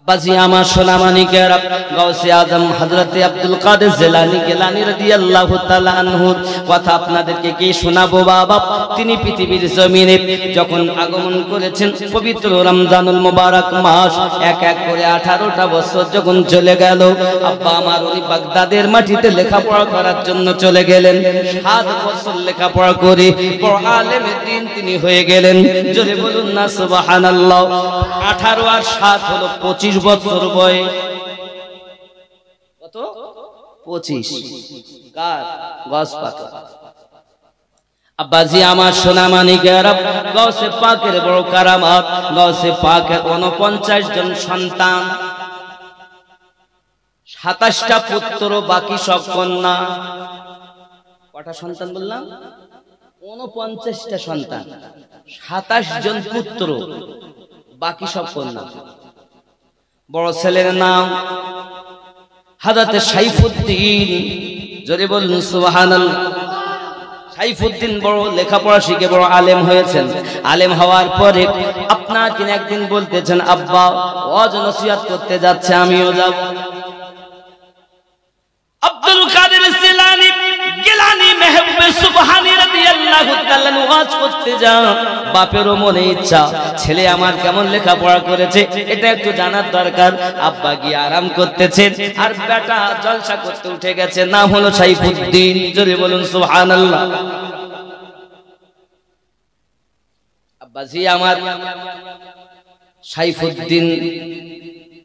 বাজি আমার সোনামানিকেরা, গাউসে আজম হযরতে আব্দুল কাদের জিলানী গিলানী রাদিয়াল্লাহু তাআলা আনহুর কথা আপনাদেরকে কি শোনাবো বাবা। তিনি পৃথিবীর জমিনে যখন আগমন করেছেন, পবিত্র রমজানুল মুবারক মাস, এক এক করে 18টা বছর যখন চলে গেল, আব্বা আমার উনি বাগদাদের মাটিতে লেখাপড়া করার জন্য চলে গেলেন। 7 বছর লেখাপড়া করে বড় আলেম দ্বীন তিনি হয়ে গেলেন। জোরে বলুন না সুবহানাল্লাহ। 18 আর 7 হলো 25 বছর বয়স। কত? 25। কার? গাউস পাক। আব্বাজি আমার সোনামানিকেরা, গাউসে পাকের বড় কারামত, গাউসে পাকের 49 জন সন্তান, 27টা পুত্র, বাকি সব কন্যা। কটা সন্তান বললাম? 49টা সন্তান, 27 জন পুত্র, বাকি সব কন্যা। বড় ছেলের নাম হযরত সাইফুদ্দিন। জোরে বলুন সুবহানাল্লাহ। সাইফুদ্দিন বড় লেখাপড়া শিখে বড় আলেম হয়েছেন। আলেম হওয়ার পরে আপনার কিনা একদিন বলতেছেন, আব্বা ওয়াজ নসিহত করতে যাচ্ছে, আমিও যাব। আব্দুল কাদের জিলানী গিলানী মেহবুবে সুবহানী রাদিয়াল্লাহু তাআলা ওয়াজ করতে যান। বাপেরও মনে ইচ্ছা, ছেলে আমার কেমন লেখাপড়া করেছে এটা একটু জানার দরকার। আব্বা গিয়ে আরাম করতেছেন, আর বেটা জলসা করতে উঠে গেছে, নাম হলো সাইফুদ্দিন। জোরে বলুন সুবহানাল্লাহ। আব্বাজি আমার সাইফুদ্দিন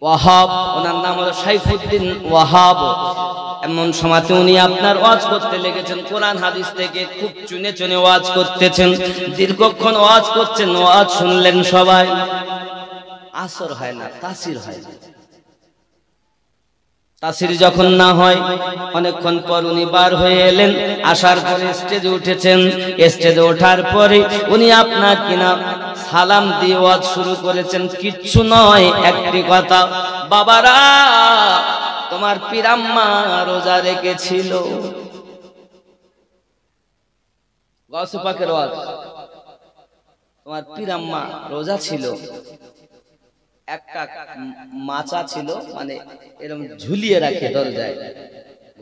ওয়াহাব, ওনার নাম হলো সাইফুদ্দিন ওয়াহাব। এমন সময়তে উনি আপনার ওয়াজ করতে লেগেছেন, কোরআন হাদিস থেকে খুব চুনে চুনে ওয়াজ করতেছেন। দীর্ঘক্ষণ ওয়াজ করছেন, ওয়াজ শুনলেন সবাই, আসর হয় না, তাসির হয় না। তাসির যখন না হয়, অনেকক্ষণ পর উনি বার হয়ে এলেন। আসার পরে স্টেজে উঠেছেন। স্টেজে ওঠার পরে উনি আপনার কিনা সালাম দিয়ে ওয়াজ শুরু করেছেন। কিচ্ছু নয়, একটি কথা, বাবারা তোমার পিরাম্মা রোজা রেখেছিল। গাউসে পাকের ওয়াজ, তোমার পিরাম্মা রোজা ছিল, একটা মাচা ছিল, মানে এরকম ঝুলিয়ে রাখে দরজায়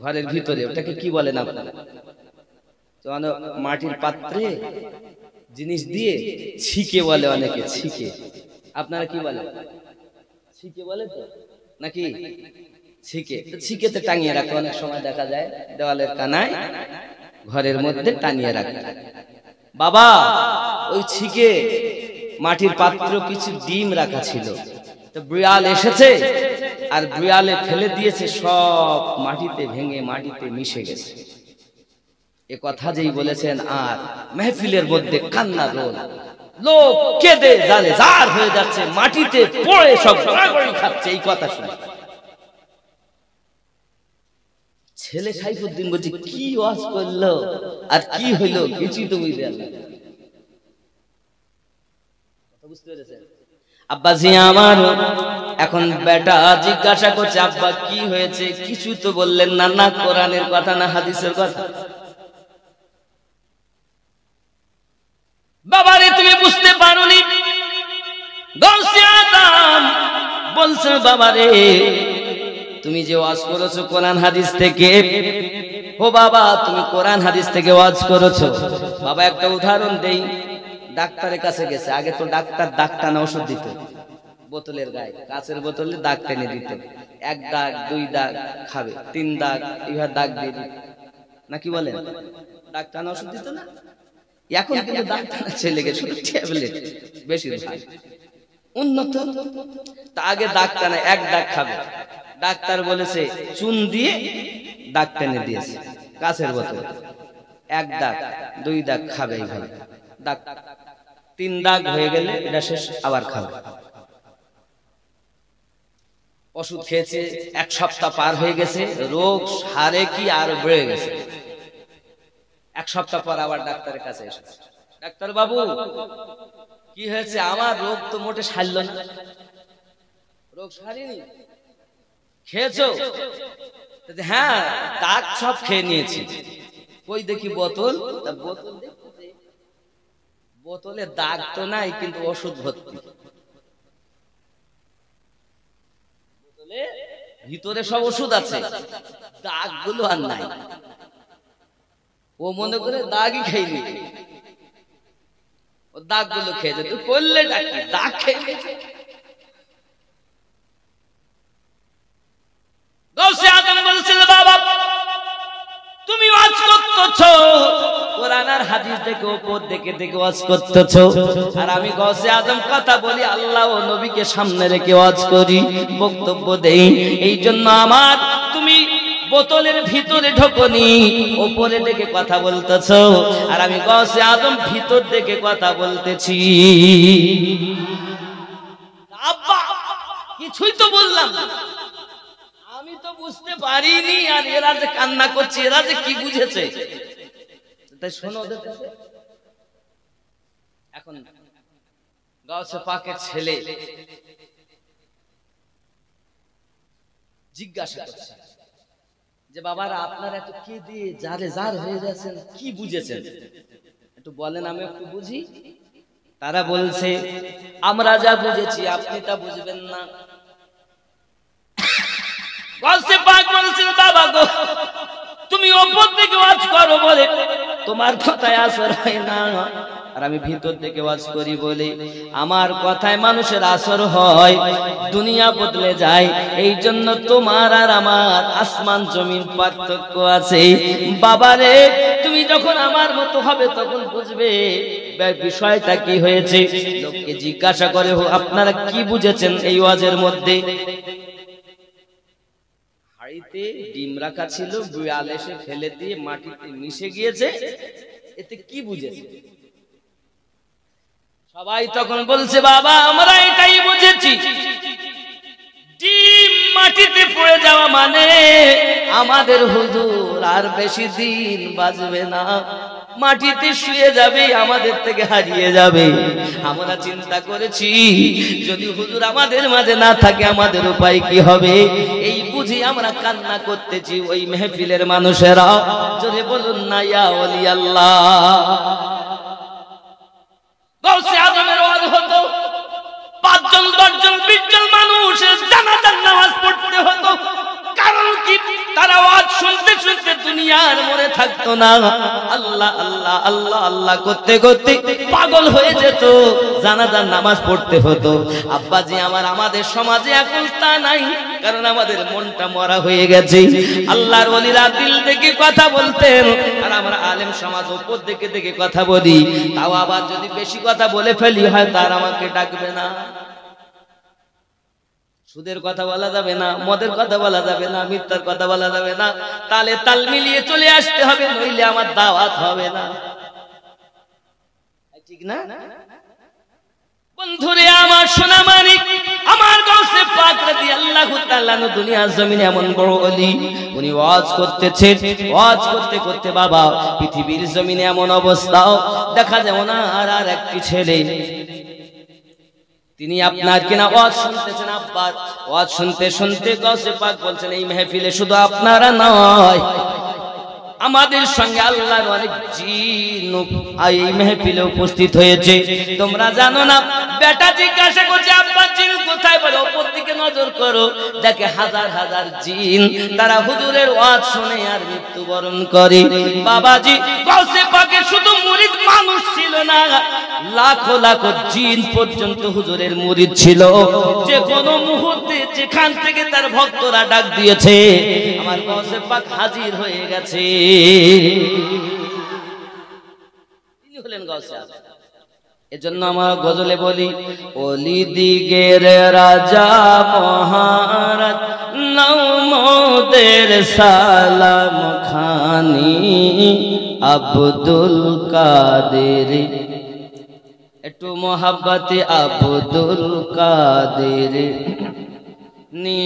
ঘরের ভিতরে, ওটাকে কি বলেন আপনারা? মাটির পাত্রে জিনিস দিয়ে ছিকে বলে অনেকে, ছিকে। আপনারা কি বলেন? ছিকে বলে তো নাকি? ছিকে, ছিকেতে টাঙিয়ে রাখে, অনেক সময় দেখা যায় দেওয়ালের কানায় ঘরের মধ্যে টাঙিয়ে রাখে। বাবা ওই ছিকে মাটির পাত্র কিছু ডিম রাখা ছিল, তো বিড়াল এসেছে আর বিড়ালে ফেলে দিয়েছে, সব মাটিতে ভেঙে মাটিতে মিশে গেছে। এ কথা যেই বলেছেন, আর মেহফিলের মধ্যে কান্নার রোল, লোক কেঁদে জালে জার হয়ে যাচ্ছে, মাটিতে পড়ে সব গড়াগড়ি খাচ্ছে। এই কথা শুনে ছেলে সাইফুদ্দিন বলছে, কি ওয়াজ করলো আর কি হইলো কিছুই তো বুঝতে পারলাম না। বুঝতে পেরেছেন? আব্বাজি আমার এখন বেটা জিজ্ঞাসা করছে, আব্বা কি হয়েছে? কিছু তো বললেন না, না কোরআনের কথা না হাদিসের কথা। বাবারে তুমি বুঝতে পারোনি। গাউসে আজম বলছে, বাবারে তুমি যে ওয়াজ করেছো কোরআন হাদিস থেকে, ও বাবা তুমি কোরআন হাদিস থেকে ওয়াজ করেছো। বাবা একটা উদাহরণ দেই, ডাক্তারের কাছে গেছে, আগে তো ডাক্তার দাগ টানা ওষুধ দিত, বোতলের গায়ে, কাঁচের বোতলে দাগ টেনে দিত, 1 দাগ 2 দাগ খাবে, 3 দাগ এইভাবে দাগ দিয়ে দিত, নাকি বলেন? দাগ টানা ওষুধ দিত না? এখন কিন্তু দাগ টানা চলে গেছে, ট্যাবলেট বেশি উন্নত। তা আগে দাগ টানা 1 দাগ খাবে, ডাক্তার বলেছে চুন দিয়ে দাগ টেনে দিয়েছে কাঁচের বোতলে, 1 দাগ 2 দাগ খাবে, এইভাবে দাগ 3 দাগ হয়ে গেলে এটা শেষ, আবার খাবে। ওষুধ খেয়েছে, 1 সপ্তাহ পার হয়ে গেছে, রোগ সারে কি আর বেড়ে গেছে। 1 সপ্তাহ পর আবার ডাক্তারের কাছে এসেছে, ডাক্তার বাবু কি হয়েছে? আমার রোগ তো মোটে সারল না। রোগ সারেনি? খেয়েছো? হ্যাঁ, দাগ সব খেয়ে নিয়েছি। কই দেখি বোতল, বোতল বোতলে দাগ তো নাই, কিন্তু ওষুধ ভর্তি। ভিতরে সব ওষুধ আছে, দাগগুলো আর নাই। ও মনে করে দাগই খাইনি, ও দাগগুলো খেয়েছে। তুই করলে ডাকি দাগ খেয়ে গৌসে আজম বলছিল, বাবা তুমি ওয়াজ করতেছো, কোরআন আর হাদিস থেকে উপর দেখে দেখে ওয়াজ করতেছো, আর আমি গৌসে আজম কথা বলি আল্লাহ ও নবীকে সামনে রেখে ওয়াজ করি, বক্তব্য দেই। এই জন্য আমার তুমি বোতলের ভিতরে ঢোকনি, উপরে দেখে কথা বলতেছো, আর আমি গৌসে আজম ভিতর দেখে কথা বলতেছি। আব্বা কিছুই তো বললাম না, আমি তো বুঝতে পারিনি, আর এরা যে কান্না করছে এরা যে কি বুঝেছে। তাই শোনো ওদের কাছে। এখন গাউসে পাকের ছেলে জিজ্ঞাসা করছে যে বাবারা আপনারা এত কে দিয়ে যারে যার হয়ে যাচ্ছেন, কি বুঝেছেন একটু বলেন, আমি একটু বুঝি। তারা বলছে আমরা যা বুঝেছি আপনি তা বুঝবেন না। গাউসে পাক বলছেন, বাবা গো তুমি ওপর থেকে ওয়াজ করো বলে তোমার কথায় আসর হয় না, আর আমি ভিতর থেকে ওয়াজ করি বলে আমার কথায় মানুষের আসর হয়, দুনিয়া বদলে যায়। এই জন্য তোমার আর আমার আসমান জমিন পার্থক্য আছে। বাবারে তুমি যখন আমার মতো হবে তখন বুঝবে বিষয়টা কি হয়েছে। লোককে জিজ্ঞাসা করে আপনারা কি বুঝেছেন এই ওয়াজের মধ্যে। হাড়িতে ডিম রাখা ছিল, বিড়াল এসে ফেলে দিয়ে মাটিতে মিশে গিয়েছে, এতে কি বুঝেছে? সবাই তখন বলছে বাবা আমরা এটাই বুঝেছি, ডিম মাটিতে পড়ে যাওয়া মানে আমাদের হুজুর আর বেশি দিন বাঁচবে না, মাটিতে শুয়ে যাবে, আমাদের থেকে হারিয়ে যাবে। আমরা চিন্তা করেছি যদি হুজুর আমাদের মাঝে না থাকে আমাদের উপায় কি হবে, এই বুঝি আমরা কান্না করতেছি। ওই মেহফিলের মানুষেরা জোরে বলুন না ইয়া ওলি আল্লাহ। গাউসে আজমের ওয়াজ হতো, 5 জন 10 জন 20 জন মানুষ জানাজার নামাজ পড়তে হতো। কারণ কি? তারা ওয়াজ শুনতে শুনতে দুনিয়ার মনে থাকতো না, আল্লাহ আল্লাহ আল্লাহ আল্লাহ করতে করতে পাগল হয়ে যেত, জানাজার নামাজ পড়তে হতো। আব্বাজি আমার আমাদের সমাজে এখন তা নাই, কারণ আমাদের মনটা মরা হয়ে গেছে। আল্লাহর ওলিরা দিল থেকে কথা বলতেন, আর আমরা আলেম সমাজ উপর দেখে দেখে কথা বলি। তাও আবার যদি বেশি কথা বলে ফেলি হয় তার আমাকে ডাকবে না। সুদের কথা বলা যাবে না, মদের কথা বলা যাবে না, মিথ্যার কথা বলা যাবে না, তালে তাল মিলিয়ে চলে আসতে হবে, নইলে আমার দাওয়াত হবে না। ঠিক না বন্ধুরে আমার সোনা মানিক? আমার গাউসে পাক রাদিয়াল্লাহু তাআলা দুনিয়ার জমিনে এমন বড় ওলি, উনি ওয়াজ করতেছেন, ওয়াজ করতে করতে বাবা পৃথিবীর জমিনে এমন অবস্থাও দেখা যায় না। আর একটি ছেলে তিনি আপনার কিনা ওয়াজ শুনতেছেন, আব্বার ওয়াজ শুনতে শুনতে গাউসে পাক বলছেন এই মেহফিলে শুধু আপনারা নয়, আমাদের সঙ্গে আল্লাহর অনেক জিন এই মেহফিলে উপস্থিত হয়েছে। তোমরা জানো না? বেটা জিজ্ঞাসা করছে আব্বা জিন কোথায়? বলে উপর দিকে নজর করো, দেখে হাজার হাজার জিন তারা হুজুরের ওয়াজ শুনে আর মৃত্যুবরণ করে। বাবাজি গাউসে পাকের শুধু মুরিদ মানুষ ছিল না, লাখো লাখো জিন পর্যন্ত হুজুরের মুরিদ ছিল। যে কোনো মুহূর্তে যেখান থেকে তার ভক্তরা ডাক দিয়েছে আমার গাউসে পাক হাজির হয়ে গেছে। তিনি হলেন গাউসে আজম। এজন্য আমরা গজলে বলি ওলি দিগের রাজা মহারাজ নাও মোদের সালাম খানি আব্দুল কাদের, একটু মোহাব্বতে আব্দুল কাদের নি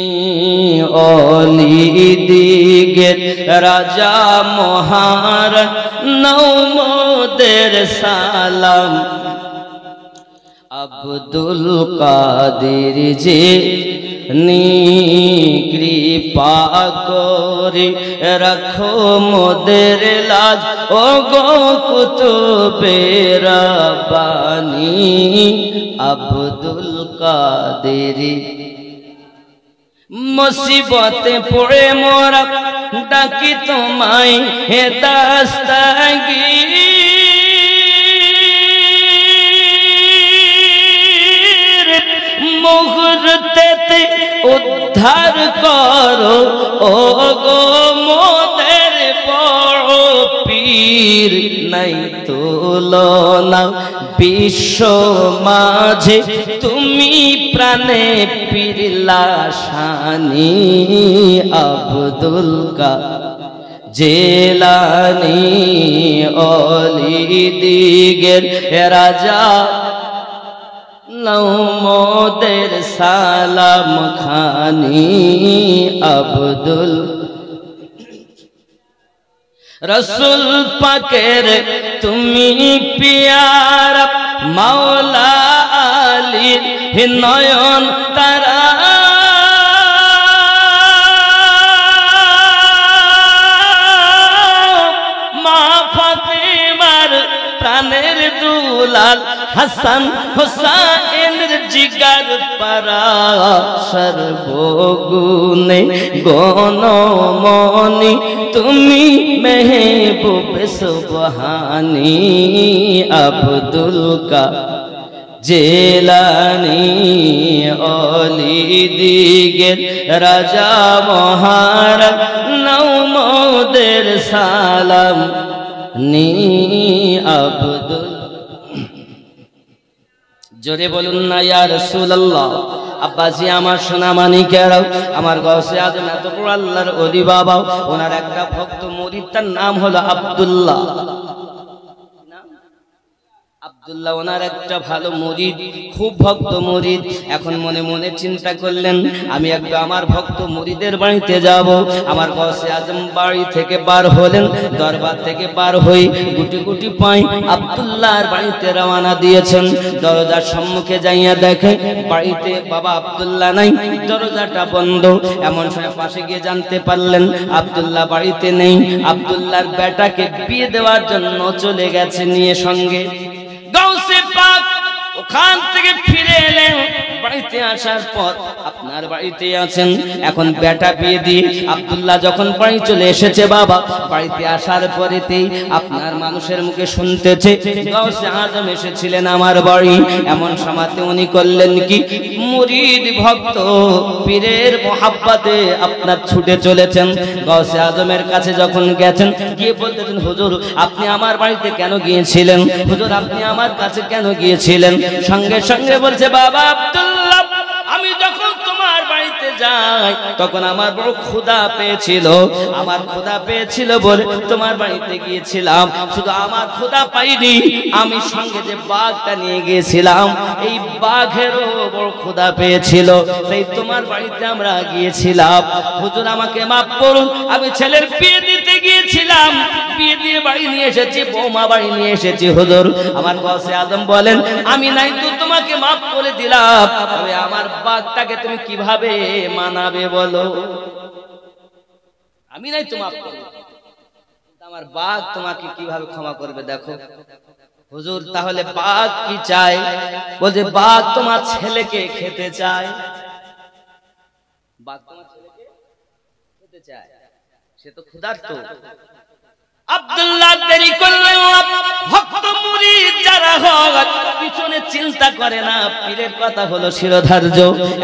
ওলি দিগের রাজা মহারাজ নাও মোদের সালাম আব্দুল কাদের যে নি কৃপা করে রাখো মোদের লাজ ও গো কুতুবে রাব্বানি আব্দুল কাদের। মুসিবতে পড়ে মোরা ডাকি তোমায় হে দাস্তাগীর, মুহূর্তেতে উদ্ধার করো ও গো মোদের বড় পীর। নাই তুলনা বিশ্ব মাঝে তুমি প্রাণে পীর লাশানি, আব্দুল জেলানি অলি দিগের রাজা, নাও মোদের সালাম খানি। আব্দুল রসুল পাকের তুমি পিয়ারা, মাওলা আলীর নয়ন তারা, মা ফাতিমার প্রাণের দুলাল, হাসান হোসাইনের জিগার পারা, সর্বগুণে গণমনি তুমি মেহবুব সুবহানি। আব্দুল জেলানি অলি দিগের রাজা মহারাজ, নাও মোদের সালাম নি। আব্দুল জোরে বলুন না ইয়া রাসূলুল্লাহ। আব্বাজি আমার সোনা মানিকেরাও, আমার গৌসে আজম এত বড় আল্লাহর ওলি বাবা, ওনার একটা ভক্ত মুরিদ, তার নাম হলো আব্দুল্লাহ। আব্দুল্লাহ ওনার একটা ভালো মুরিদ, খুব ভক্ত মুরিদ। এখন মনে মনে চিন্তা করলেন আমি একটু আমার ভক্ত মুরিদের বাড়িতে যাব। আমার গৌসে আজম বাড়ি থেকে বার হলেন, দরবার থেকে বার হই গুটি গুটি পাই আব্দুল্লাহর বাড়িতে রওনা দিয়েছেন। দরজার সম্মুখে যাইয়া দেখে বাড়িতে বাবা আব্দুল্লাহ নাই, দরজাটা বন্ধ। এমন সময় পাশে গিয়ে জানতে পারলেন আব্দুল্লাহ বাড়িতে নেই। আব্দুল্লাহর বেটাকে বিয়ে দেওয়ার জন্য চলে গেছে নিয়ে সঙ্গে। গাউসে পাক ওখান থেকে ফিরে এলেন, বাড়িতে আসার পর আপনার বাড়িতে আছেন। এখন বেটা বিয়ে দিয়ে আব্দুল্লাহ যখন বাড়ি চলে এসেছে, বাবা বাড়িতে আসার পরেতেই আপনার মানুষের মুখে শুনতেছে গাউসে আজম এসেছিলেন আমার বাড়ি। এমন সময়তে উনি করলেন কি, মুরিদ ভক্ত পীরের মোহাব্বতে আপনার ছুটে চলেছেন। গাউসে আজমের কাছে যখন গেছেন, গিয়ে বলতেছেন হুজুর আপনি আমার বাড়িতে কেন গিয়েছিলেন, হুজুর আপনি আমার কাছে কেন গিয়েছিলেন। সঙ্গে সঙ্গে বলছে বাবা আব্দুল্লাহ, আমি যখন তোমার বাড়িতে যাই তখন আমার বড় ক্ষুধা পেয়েছিল, আমার ক্ষুধা পেয়েছিল বলে তোমার বাড়িতে গিয়েছিলাম। শুধু আমার ক্ষুধা পাইনি, আমি সঙ্গে যে বাঘটা নিয়ে গিয়েছিলাম এই বাঘেরও বড় ক্ষুধা পেয়েছিল, তাই তোমার বাড়িতে আমরা গিয়েছিলাম। হুজুর আমাকে মাফ করুন, আমি ছেলের বিয়ে দিতে গিয়েছিলাম, বিয়ে দিয়ে বাড়ি নিয়ে এসেছি, বৌমা বাড়ি নিয়ে এসেছি। হুজুর আমার গাউসে আজম বলেন আমি নাই তো তোমাকে মাফ করে দিলাম, তবে আমার বাঘটাকে তুমি কিভাবে মানাবে বলো। আমি নাই তো মাফ করব, আমার বাঘ তোমাকে কিভাবে ক্ষমা করবে দেখো। হুজুর তাহলে বাঘ কি চায়, বলছে বাঘ তোমার ছেলেকে খেতে চায়। বাঘ তোমার ছেলেকে খেতে চায়, সে তো ক্ষুধার্ত। আব্দুল্লাহ দেরি করলেন, ভক্ত মুরিদ যারা হয় পিছনে চিন্তা করে না, পীরের কথা হলো শিরোধার্য।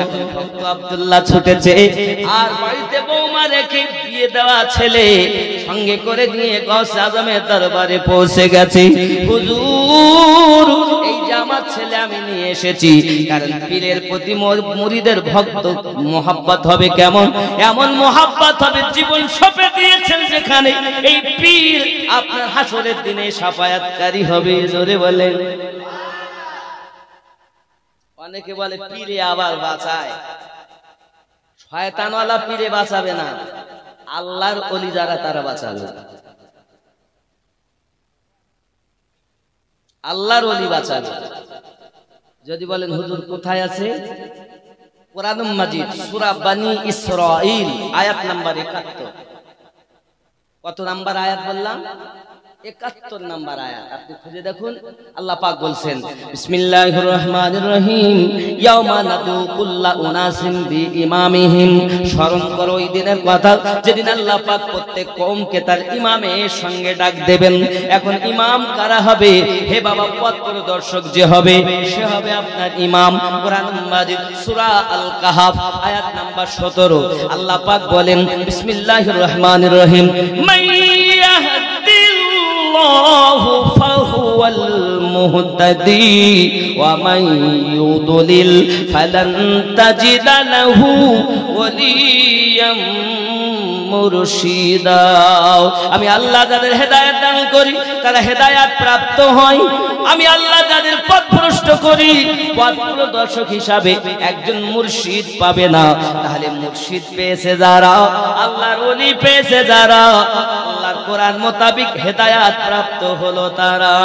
এখন ভক্ত আব্দুল্লাহ ছুটেছে, আর বাড়িতে বৌমা রেখে বিয়ে দেওয়া ছেলে সঙ্গে করে নিয়ে গাউসে আজমের দরবারে পৌঁছে গেছে। হুজুর এই যে আমার ছেলে আমি নিয়ে এসেছি, কারণ পীরের প্রতি মুরিদের ভক্ত মোহাব্বত হবে কেমন, এমন মোহাব্বত হবে জীবন সঁপে দিয়েছেন যেখানে এই পীর আপনার হাসরের দিনে শাফায়াতকারী হবে। জোরে বলেন। অনেকে বলে পীরে আবার বাঁচায়, শয়তানওয়ালা পীরে বাঁচাবে না, আল্লাহর ওলি যারা তারা বাঁচাবে। আল্লাহর ওলি বাঁচাবে। যদি বলেন হুজুর কোথায় আছে, কোরআন মাজিদ সূরা বনী ইসরাঈল আয়াত নাম্বার ৭১। কত নাম্বার আয়াত বললাম? 71 নম্বর আয়াত আপনি খুঁজে দেখুন। আল্লাহ পাক বলছেন বিসমিল্লাহির রহমানির রহিম ইয়াউমা নাদু কুল্লা উনাসিম বিইমামিহিম। স্মরণ করো ওই দিনের কথা যেদিন আল্লাহ পাক প্রত্যেক কওমকে তার ইমামের সঙ্গে ডাক দেবেন। এখন ইমাম কারা হবে? হে বাবা, পথ প্রদর্শক যে হবে সে হবে আপনার ইমাম। কোরআন মাজিদ সূরা আল কাহাফ আয়াত নাম্বার 17 আল্লাহ পাক বলেন বিসমিল্লাহির রহমানির রহিম মাইয়াহদিল্লাহু ফাহুয়াল মুহতাদি ওয়া মান ইউদলিল ফালান তাজিদা লাহু ওয়ালিয়াম মুরশিদা। আমি আল্লাহ যাদের হেদায়েত দান করি তারা হেদায়েত প্রাপ্ত হয়, আমি আল্লাহ যাদের পথভ্রষ্ট করি পথ প্রদর্শক হিসাবে একজন মুর্শিদ পাবে না। তাহলে মুর্শিদ পেয়েছে যারা, আল্লাহর ওলি পেয়েছে যারা, আল্লাহর কোরআন মোতাবেক হেদায়েত প্রাপ্ত হলো তারা।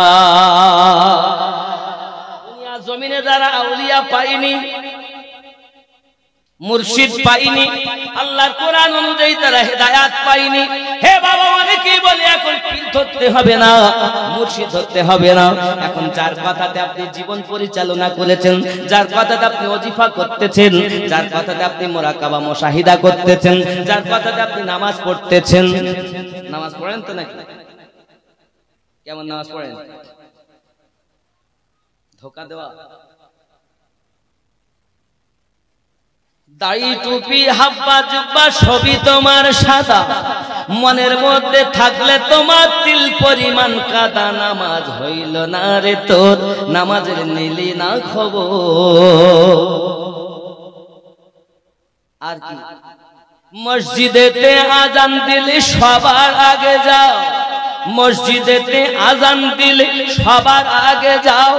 দুনিয়া জমিনে যারা আউলিয়া পায়নি, মুর্শিদ পাইনি, আল্লাহর কোরআন অনুযায়ী তারা হেদায়েত পাইনি। হে বাবা, অনেকেই বলে এখন পীর ধরতে হবে না, মুর্শিদ ধরতে হবে না। এখন যার কথাতে আপনি জীবন পরিচালনা করেছেন, যার কথাতে আপনি ওজিফা করতেছেন, যার কথাতে আপনি মুরাকাবা মুশাহিদা করতেছেন, যার কথাতে আপনি নামাজ পড়তেছেন, নামাজ পড়েন তো নাকি? কেমন নামাজ পড়েন? ধোঁকা দেওয়া, দাড়ি টুপি হাব্বা জুব্বা সবই তোমার সাদা, মনের মধ্যে থাকলে তোমার তিল পরিমাণ কাদা। নামাজ হইল না রে তোর, নামাজের নিলি না খবর। আর কি? মসজিদেতে আজান দিলে সবার আগে যাও, মসজিদেতে আজান দিলে সবার আগে যাও,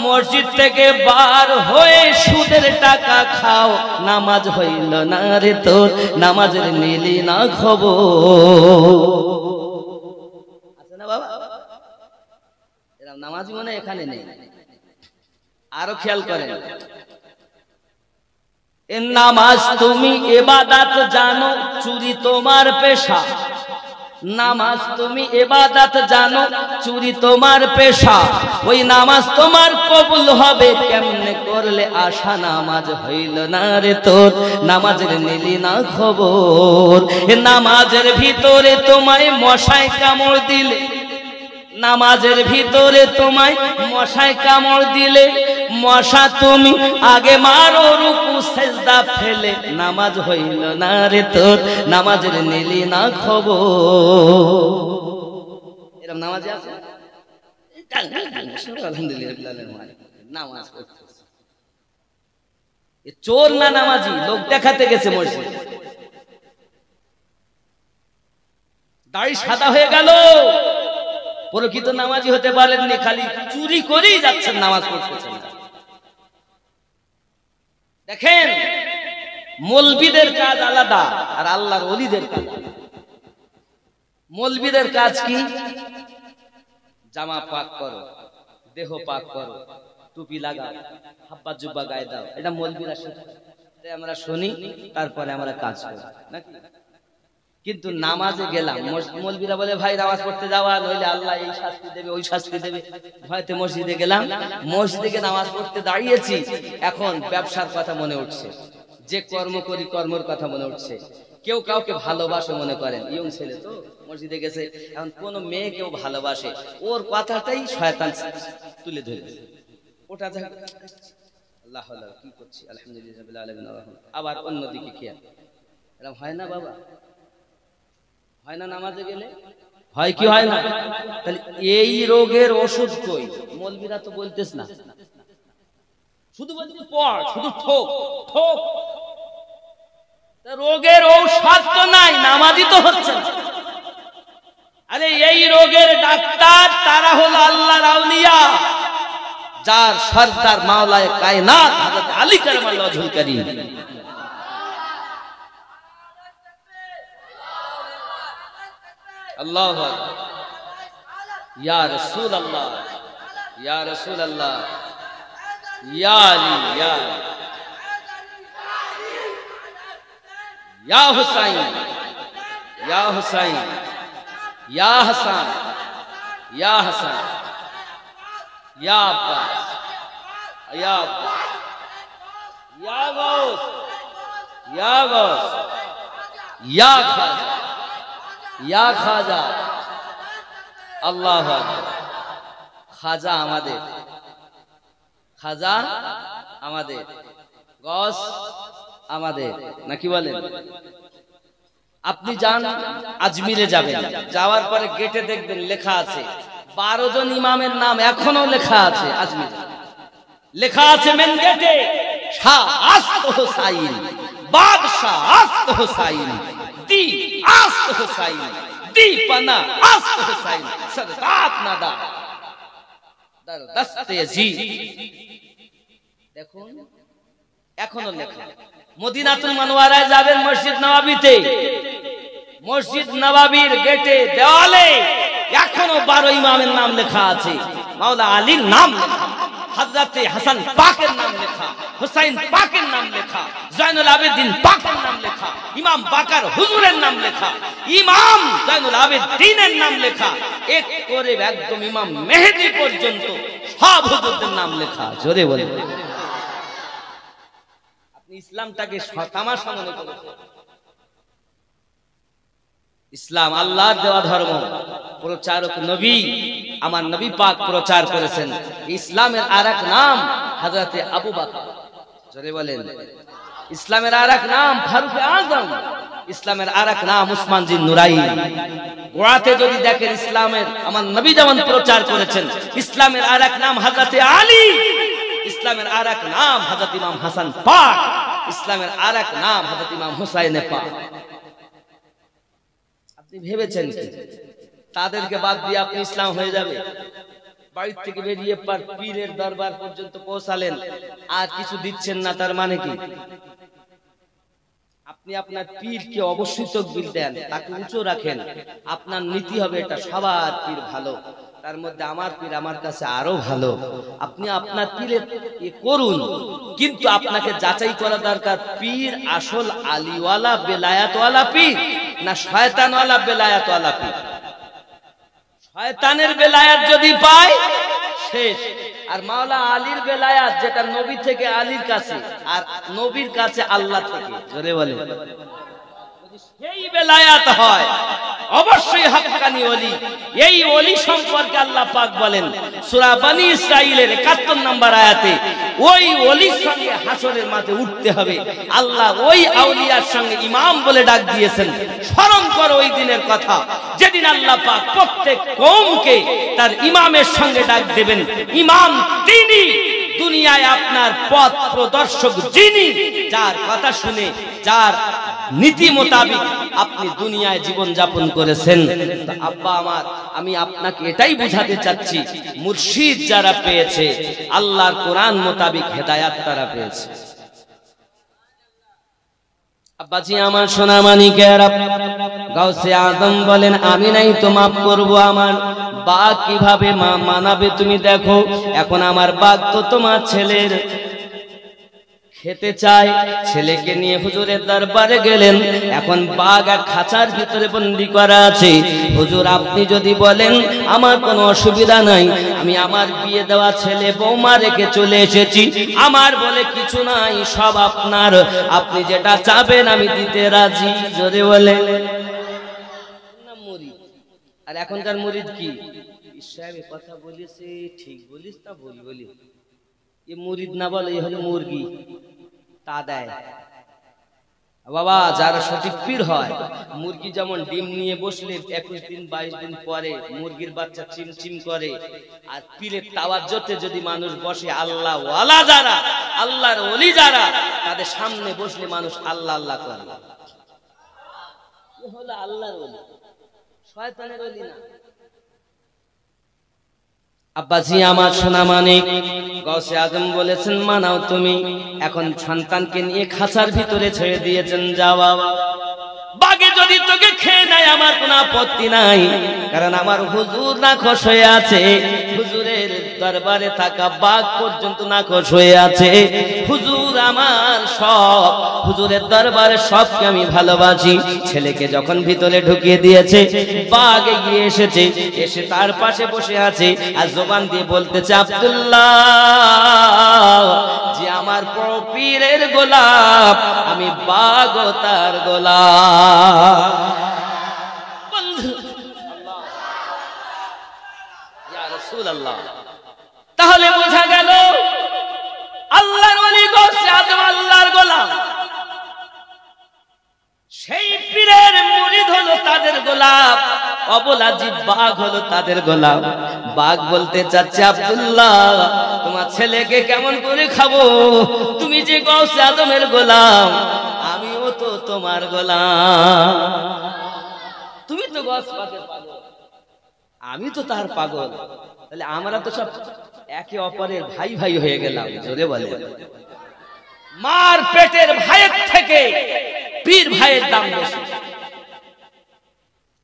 মসজিদ থেকে বার হয়ে সুদের টাকা খাও। নামাজ হইল না রে তোর, নামাজের নিলি না খবর। আছে না বাবা? এরকম নামাজি মনে এখানে নেই। আরো খেয়াল করেন, নামাজ তুমি ইবাদত জানো, চুরি তোমার পেশা। নামাজ তুমি ইবাদত জানো, চুরি তোমার পেশা। ওই নামাজ তোমার কবুল হবে কেমনে করলে আশা। নামাজ হইল না রে তোর, নামাজের নিলি না খবর। নামাজের ভিতরে তোমায় মশায় কামড় দিলে, নামাজের ভিতরে তোমায় মশায় কামড় দিলে, মশা তুমি আগে মারো রুকু সেজদা ফেলে। নামাজ হইল না রে তোর, নামাজের নিলি না খবর। এরকম নামাজ আছে? আলহামদুলিল্লাহ নামাজ পড়তেছে। চোর না নামাজি, লোক দেখাতে গেছে মসজিদে, দাড়ি সাদা হয়ে গেল, প্রকৃত নামাজি হতে পারেননি, খালি চুরি করেই যাচ্ছেন, নামাজ পড়তেছেন। দেখেন, মৌলবীদের কাজ আলাদা আর আল্লাহর ওলিদের কাজ আলাদা। মৌলবীদের কাজ কি? জামা পাক করো, দেহ পাক করো, টুপি লাগাও, হাব্বা জুব্বা গায়ে দাও, এটা মৌলবীরা শেখায়, আমরা শুনি, তারপরে আমরা কাজ করি নাকি? কিন্তু নামাজে গেলাম, মৌলবীরা বলে ভাই নামাজ পড়তে যাওয়া, নইলে আল্লাহ এই শাস্তি দেবে ওই শাস্তি দেবে, ভয়তে মসজিদে গেলাম। মসজিদে নামাজ পড়তে দাঁড়িয়েছি, এখন ব্যবসার কথা মনে উঠছে, যে কর্ম করি কর্মের কথা মনে উঠছে। কেউ কাউকে ভালোবাসে মনে করেন, ইয়ং ছেলে তো মসজিদে গেছে, এখন কোন মেয়ে কেউ ভালোবাসে, ওর কথাটাই শয়তান তুলে ধরেছে। ওটা আল্লাহ কি করছি, আলহামদুলিল্লাহ, আবার অন্যদিকে খেয়াল। এরকম হয় না বাবা? হয় না? নামাজে গেলে হয় কি হয় না? তাহলে এই রোগের ওষুধ কই? মৌলবীরা তো বলতেছ না, শুধু বলতে পড়, শুধু ঠোক ঠোক। রোগের ঔষধ তো নাই, নামাজি তো হচ্ছে না। আরে এই রোগের ডাক্তার তারা হলো আল্লাহর আউলিয়া, যার সরদার মাওলায়ে কায়নাত হযরত আলী কারামাল্লাহু ওয়াজহুল কারীম। আল্লাহু আকবার, ইয়া রাসূলুল্লাহ, ইয়া রাসূলুল্লাহ, ইয়া আলী, ইয়া ইয়া হুসাইন, ইয়া হুসাইন, ইয়া হাসান, ইয়া হাসান, ইয়া আব্বাস, ইয়া আব্বাস, ইয়া গাউস, ইয়া গাউস, ইয়া খাজা, ইয়া খাজা। আল্লাহু আকবার। খাজা আমাদের, খাজা আমাদের, গস আমাদের, নাকি বলেন? আপনি যান আজমিরে, যাবেন, যাওয়ার পরে গেটে দেখবেন লেখা আছে 12 জন ইমামের নাম এখনো লেখা আছে আজমিরে, লেখা আছে মেন গেটে শাহ আস্ত হোসাইন, বাদশাহ আস্ত হোসাইন, দি আস্ত হোসাইন, দি পানা আস্ত হোসাইন, সদকাত নাদা দার দস্তে জি। দেখুন এখনো লেখা। মদিনাতুল মুনাওয়ারায় যাবেন, মসজিদ নববীতে, মসজিদ নববীর গেটে দেওয়ালে এখনো 12 ইমামের নাম লেখা আছে। মাওলা আলীর নাম লেখা, হযরতে হাসান পাকের নাম লেখা, হুসাইন পাকের নাম লেখা, জয়নুল আবেদিন পাকের নাম লেখা, ইমাম বাকার হুজুরের নাম লেখা, ইমাম জয়নুল আবেদিনের নাম লেখা, এক করে একদম ইমাম মেহেদী পর্যন্ত সব হুজুরদের নাম লেখা। জোরে বলেন। আপনি ইসলামটাকে তামাশা মনে করেছেন। ইসলাম আল্লাহর দেওয়া ধর্ম, প্রচারক নবী, আমার নবী পাক প্রচার করেছেন। ইসলামের আরেক নাম হযরতে আবু বকর। জোরে বলেন। ইসলামের আরেক নাম ফারুক আযম, ইসলামের আরেক নাম উসমান জিন নুরাইন। গোড়াতে যদি দেখেন ইসলামের আমার নবী যেমন প্রচার করেছেন, ইসলামের আরেক নাম হযরতে আলী, ইসলামের আরেক নাম হযরত ইমাম হাসান পাক, ইসলামের আরেক নাম হযরত ইমাম হুসাইন পাক। আপনি ভেবেছেন কি তাদেরকে বাদ দিয়ে আপনি ইসলাম হয়ে যাবে? বাড়ি থেকে বেরিয়ে পীরের দরবার পর্যন্ত পৌঁছালেন, আর কিছু দিচ্ছেন না, তার মানে কি? আপনি আপনার পীরকে অবশ্যই তকবীর দেন, তাকে উঁচু রাখেন। আপনার নীতি হবে এটা, সবার পীর ভালো, তার মধ্যে আমার পীর আমার কাছে আরো ভালো। আপনি আপনার পীরের করুন, কিন্তু আপনাকে যাচাই করা দরকার পীর আসল আলীওয়ালা বেলায়াতওয়ালা পীর না শয়তানওয়ালা বেলায়াতওয়ালা পীর। শয়তানের বেলায়াত যদি পায় শেষ। আর মাওলা আলীর বেলায়াত যেটা নবী থেকে আলীর কাছে, আর নবীর কাছে আল্লাহ থেকে, জোরে বলেন, সেই বেলায়াত হয় অবশ্যই হাক্কানি ওলি। এই ওলি সম্পর্কে আল্লাহ পাক বলেন সূরা বনী ইসরাঈলের 71 নম্বর আয়াতে, ওই ওলির সঙ্গে হাসরের মাঠে উঠতে হবে। আল্লাহ ওই আউলিয়ার সঙ্গে ইমাম বলে ডাক দিয়েছেন। স্মরণ করো ওই দিনের কথা, যেদিন আল্লাহ পাক প্রত্যেক কওমকে তার ইমামের সঙ্গে ডাক দেবেন। ইমাম তিনি, দুনিয়ায় আপনার পথ প্রদর্শক যিনি, যার কথা শুনে, যার নীতি মোতাবেক আপনি দুনিয়ায় জীবন যাপন করেছেন। আব্বা আমার, আমি আপনাকে এটাই বোঝাতে চাচ্ছি, মুর্শিদ যারা পেয়েছে আল্লাহর কোরআন মোতাবেক হেদায়াত তারা পেয়েছে। আব্বাজি আমার সোনা মানিকেরা, গাউসে আজম বলেন আমি নাই তো মাফ করবো, আমার বাঘ কিভাবে মানাবে তুমি দেখো। এখন আমার বাঘ তো তোমার ছেলের, খেতে চায়, ছেলেকে নিয়ে হুজুরের দরবারে গেলেন। এখন বাঘ আর খাঁচার ভিতরে বন্দী করা আছে। হুজুর আপনি যদি বলেন আমার কোনো অসুবিধা নাই, আমি আমার বিয়ে দেওয়া ছেলে বৌমা রেখে চলে এসেছি, আমার বলে কিছু নাই, সব আপনার, আপনি যেটা চাবেন আমি দিতে রাজি। জোরে বলে। আর এখনকার মুরিদ কি সাহেব কথা বলেছে, ঠিক বলিস তা বলি, এ মুরিদ না বলে, এ হলো মুরগি, তা দেয়। বাবা যারা সঠিক পীর হয়, মুরগি যেমন ডিম নিয়ে বসলে 21 দিন 22 দিন পরে মুরগির বাচ্চা চিমচিম করে, আর পীরের তাওয়াজ্জুতে যদি মানুষ বসে, আল্লাহ ওয়ালা যারা, আল্লাহর ওলি যারা, তাদের সামনে বসলে মানুষ আল্লাহ আল্লাহ করে। এ হলো আল্লাহর ওলি, শয়তানের ওলি না। আব্বাজি আমার সোনা মানিক, গাউসে আজম বলেছেন মানাও তুমি। এখন সন্তানকে নিয়ে খাঁচার ভিতরে ছেড়ে দিয়েছেন, যাওয়া বাঘ বাঘে যদি তোকে খেয়ে নেয় আমার কোনো আপত্তি নাই, কারণ আমার হুজুর নাখোশ হয়ে আছে, হুজুরের দরবারে থাকা বাঘ পর্যন্ত নাখোশ হয়ে আছে। হুজুর আমার সব, হুজুরের দরবারে সবকে আমি ভালোবাসি। ছেলেকে যখন ভিতরে ঢুকিয়ে দিয়েছে, বাঘ এগিয়ে এসেছে, এসে তার পাশে বসে আছে আর জবান দিয়ে বলতেছে, আব্দুল্লাহ যে আমার পীরের গোলাপ, আমি বাঘ তার গোলাপ। ইয়া রাসূলুল্লাহ, তাহলে বোঝা গেল আল্লাহর ওলি গৌসে আজম আল্লাহর গোলাম, সেই পীরের মুরিদ হলো তাদের গোলাপ, অবলা জীব বাঘ হলো তাদের গোলাম। বাঘ বলতে চাচ্ছে, আব্দুল্লাহ তোমার ছেলেকে কেমন করে খাবো? তুমি যে গৌসে আজমের গোলাম, আমিও তো তোমার গোলাম। তুমি তো গৌস পাকের পাগল, আমি তো তার পাগল, তাহলে আমরা তো সব একে অপরের ভাই ভাই হয়ে গেলাম। জোরে বলে, মার পেটের ভাইয়ের থেকে পীর ভাইয়ের দাম বেশি।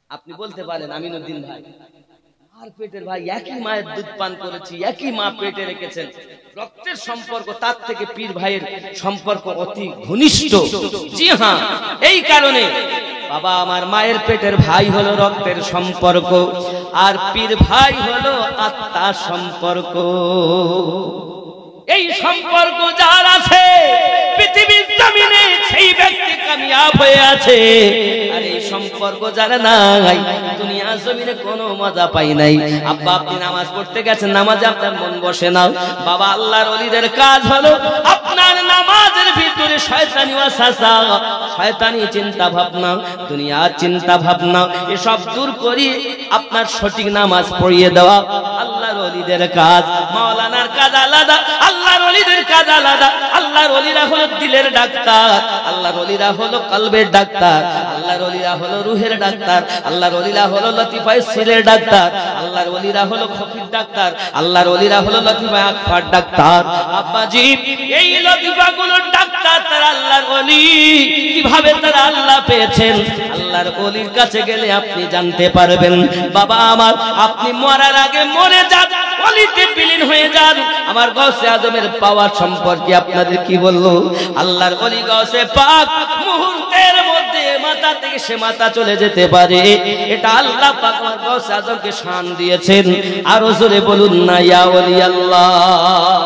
আপনি বলতে পারেন আমিনুদ্দিন ভাই, মার পেটের ভাই, একই মায়ের দুধ পান করেছি, একই মা পেটে রেখেছেন, রক্তের সম্পর্ক, তার থেকে পীর ভাইয়ের সম্পর্ক অতি ঘনিষ্ঠ। জি হ্যাঁ, এই কারণে বাবা আমার মায়ের পেটের ভাই হলো রক্তের সম্পর্ক, আর পীর ভাই হলো আত্মার সম্পর্ক। এই সম্পর্ক যার আছে পৃথিবীর জমিনে সেই ব্যক্তি কামিয়াব হয়ে আছে, আর এই সম্পর্ক যার নাই দুনিয়া জমিনে কোনো মজা পাই নাই। আব্বা আপনি নামাজ পড়তে গেছেন, নামাজে আপনার মন বসে না। বাবা আল্লাহর ওলিদের কাজ হলো আপনার নামাজের ভিতরে শয়তানি ওয়াসওয়াসা, শয়তানি চিন্তা ভাবনা, দুনিয়ার চিন্তা ভাবনা এসব দূর করিয়ে আপনার সঠিক নামাজ পড়িয়ে দেওয়া আল্লাহর ওলিদের কাজ। মাওলানার কাজ আলাদা, আল্লাহর ওলিদের কাজ আলাদা। আল্লাহর ওলিরা হলো দিলের ডাক্তার, আল্লাহর ওলিরা হলো কলবের ডাক্তার, আল্লাহর ওলিরা হলো রুহের ডাক্তার, আল্লাহর ওলিরা হলো লতিফায়ে সিরের ডাক্তার, আল্লাহর ওলিরা হলো খফির ডাক্তার, আল্লাহর ওলিরা হলো লতিফায়ে আকফার ডাক্তার। আব্বাজি এই লতিফাগুলোর ডাক্তার তারা আল্লাহর ওলি। কিভাবে তারা আল্লাহ পেয়েছেন? আল্লাহর ওলির কাছে গেলে আপনি জানতে পারবেন। বাবা আমার, আপনি মরার আগে মরে যান, ওলিতে বিলীন হয়ে যান। আমার গৌসে আজমের পাওয়ার সম্পর্কে আপনাদের কি বলবো? আল্লাহর ওলি গৌসে পাক মুহূর্তের মধ্যে মাথা থেকে সে মাথা চলে যেতে পারে, এটা আল্লাহ পাক আমার গৌসে আজমকে শান দিয়েছেন। আরো জোরে বলুন না ইয়া ওলি আল্লাহ।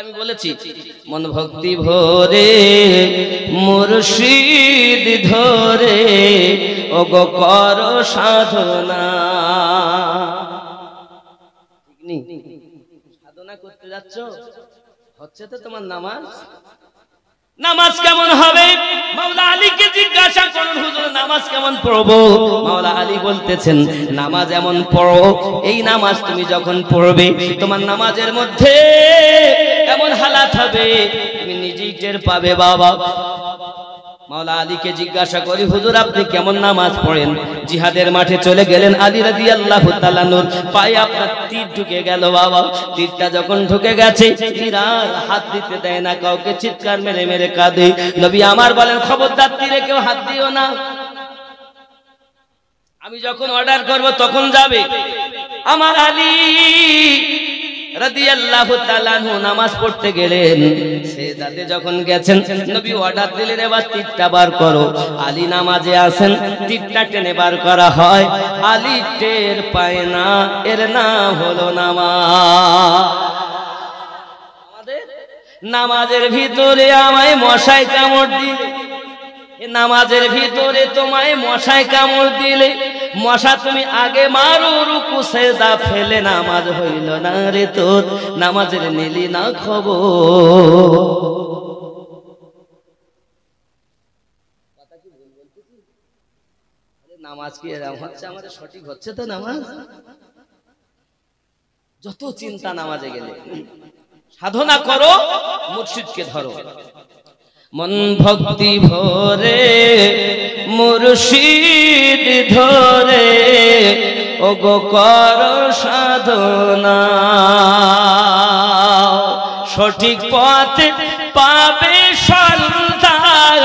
আমি বলেছি, মন ভক্তি ভরে মুর্শিদ ধরে ওগো কর সাধনা। সাধনা করতে যাচ্ছ, হচ্ছে তো তোমার নামাজ। নামাজ কেমন হবে? মাওলা আলীকে জিজ্ঞাসা করুন, হুজুর নামাজ কেমন পড়বো? মাওলা আলী বলতেছেন, নামাজ এমন পড়ো, এই নামাজ তুমি যখন পড়বে তোমার নামাজের মধ্যে এমন হালাত হবে তুমি নিজেই টের পাবে। বাবা মাওলা আলীকে জিজ্ঞাসা করি, হুজুর আপনি কেমন নামাজ পড়েন? জিহাদের মাঠে চলে গেলেন, আলী রাদিয়াল্লাহু তাআলা নূর পায়ে আপনার তীর ঢুকে গেল। বাবা তীরটা যখন ঢুকে গেছে, তীর আর হাত দিতে দেয় না কাউকে, চিৎকার মেরে মেরে কাঁদে। নবী আমার বলেন, খবরদার তীরে কেউ হাত দিও না, আমি যখন অর্ডার করব তখন যাবে। আমার আলী রাদিয়াল্লাহু তাআলা আনহু নামাজ পড়তে গেলেন, সেজদাতে যখন গেছেন নবী অর্ডার দিলেন, এবার তীরটা বার করো। আলী নামাজে আছেন, তীরটা টেনে বার করা হয়, আলী টের পায় না, এর নাম হলো নামাজ। আমাদের নামাজের ভিতরে আমায় মশায় কামড় দিলে, নামাজের ভিতরে তোমায় মশায় কামড় দিলে, মশা তুমি আগে মারো, রুকু সেজদা ফেলে নামাজ হইল না রে তোর, নামাজের নিলি না খবর। নামাজ কি এরকম হচ্ছে? আমাদের সঠিক হচ্ছে তো নামাজ? যত চিন্তা নামাজে গেলে। সাধনা করো, মুর্শিদকে ধরো, মন ভক্তি ভরে মুর্শিদ ধরে ওগো কর সাধনা, সঠিক পথে পাবে সন্তান,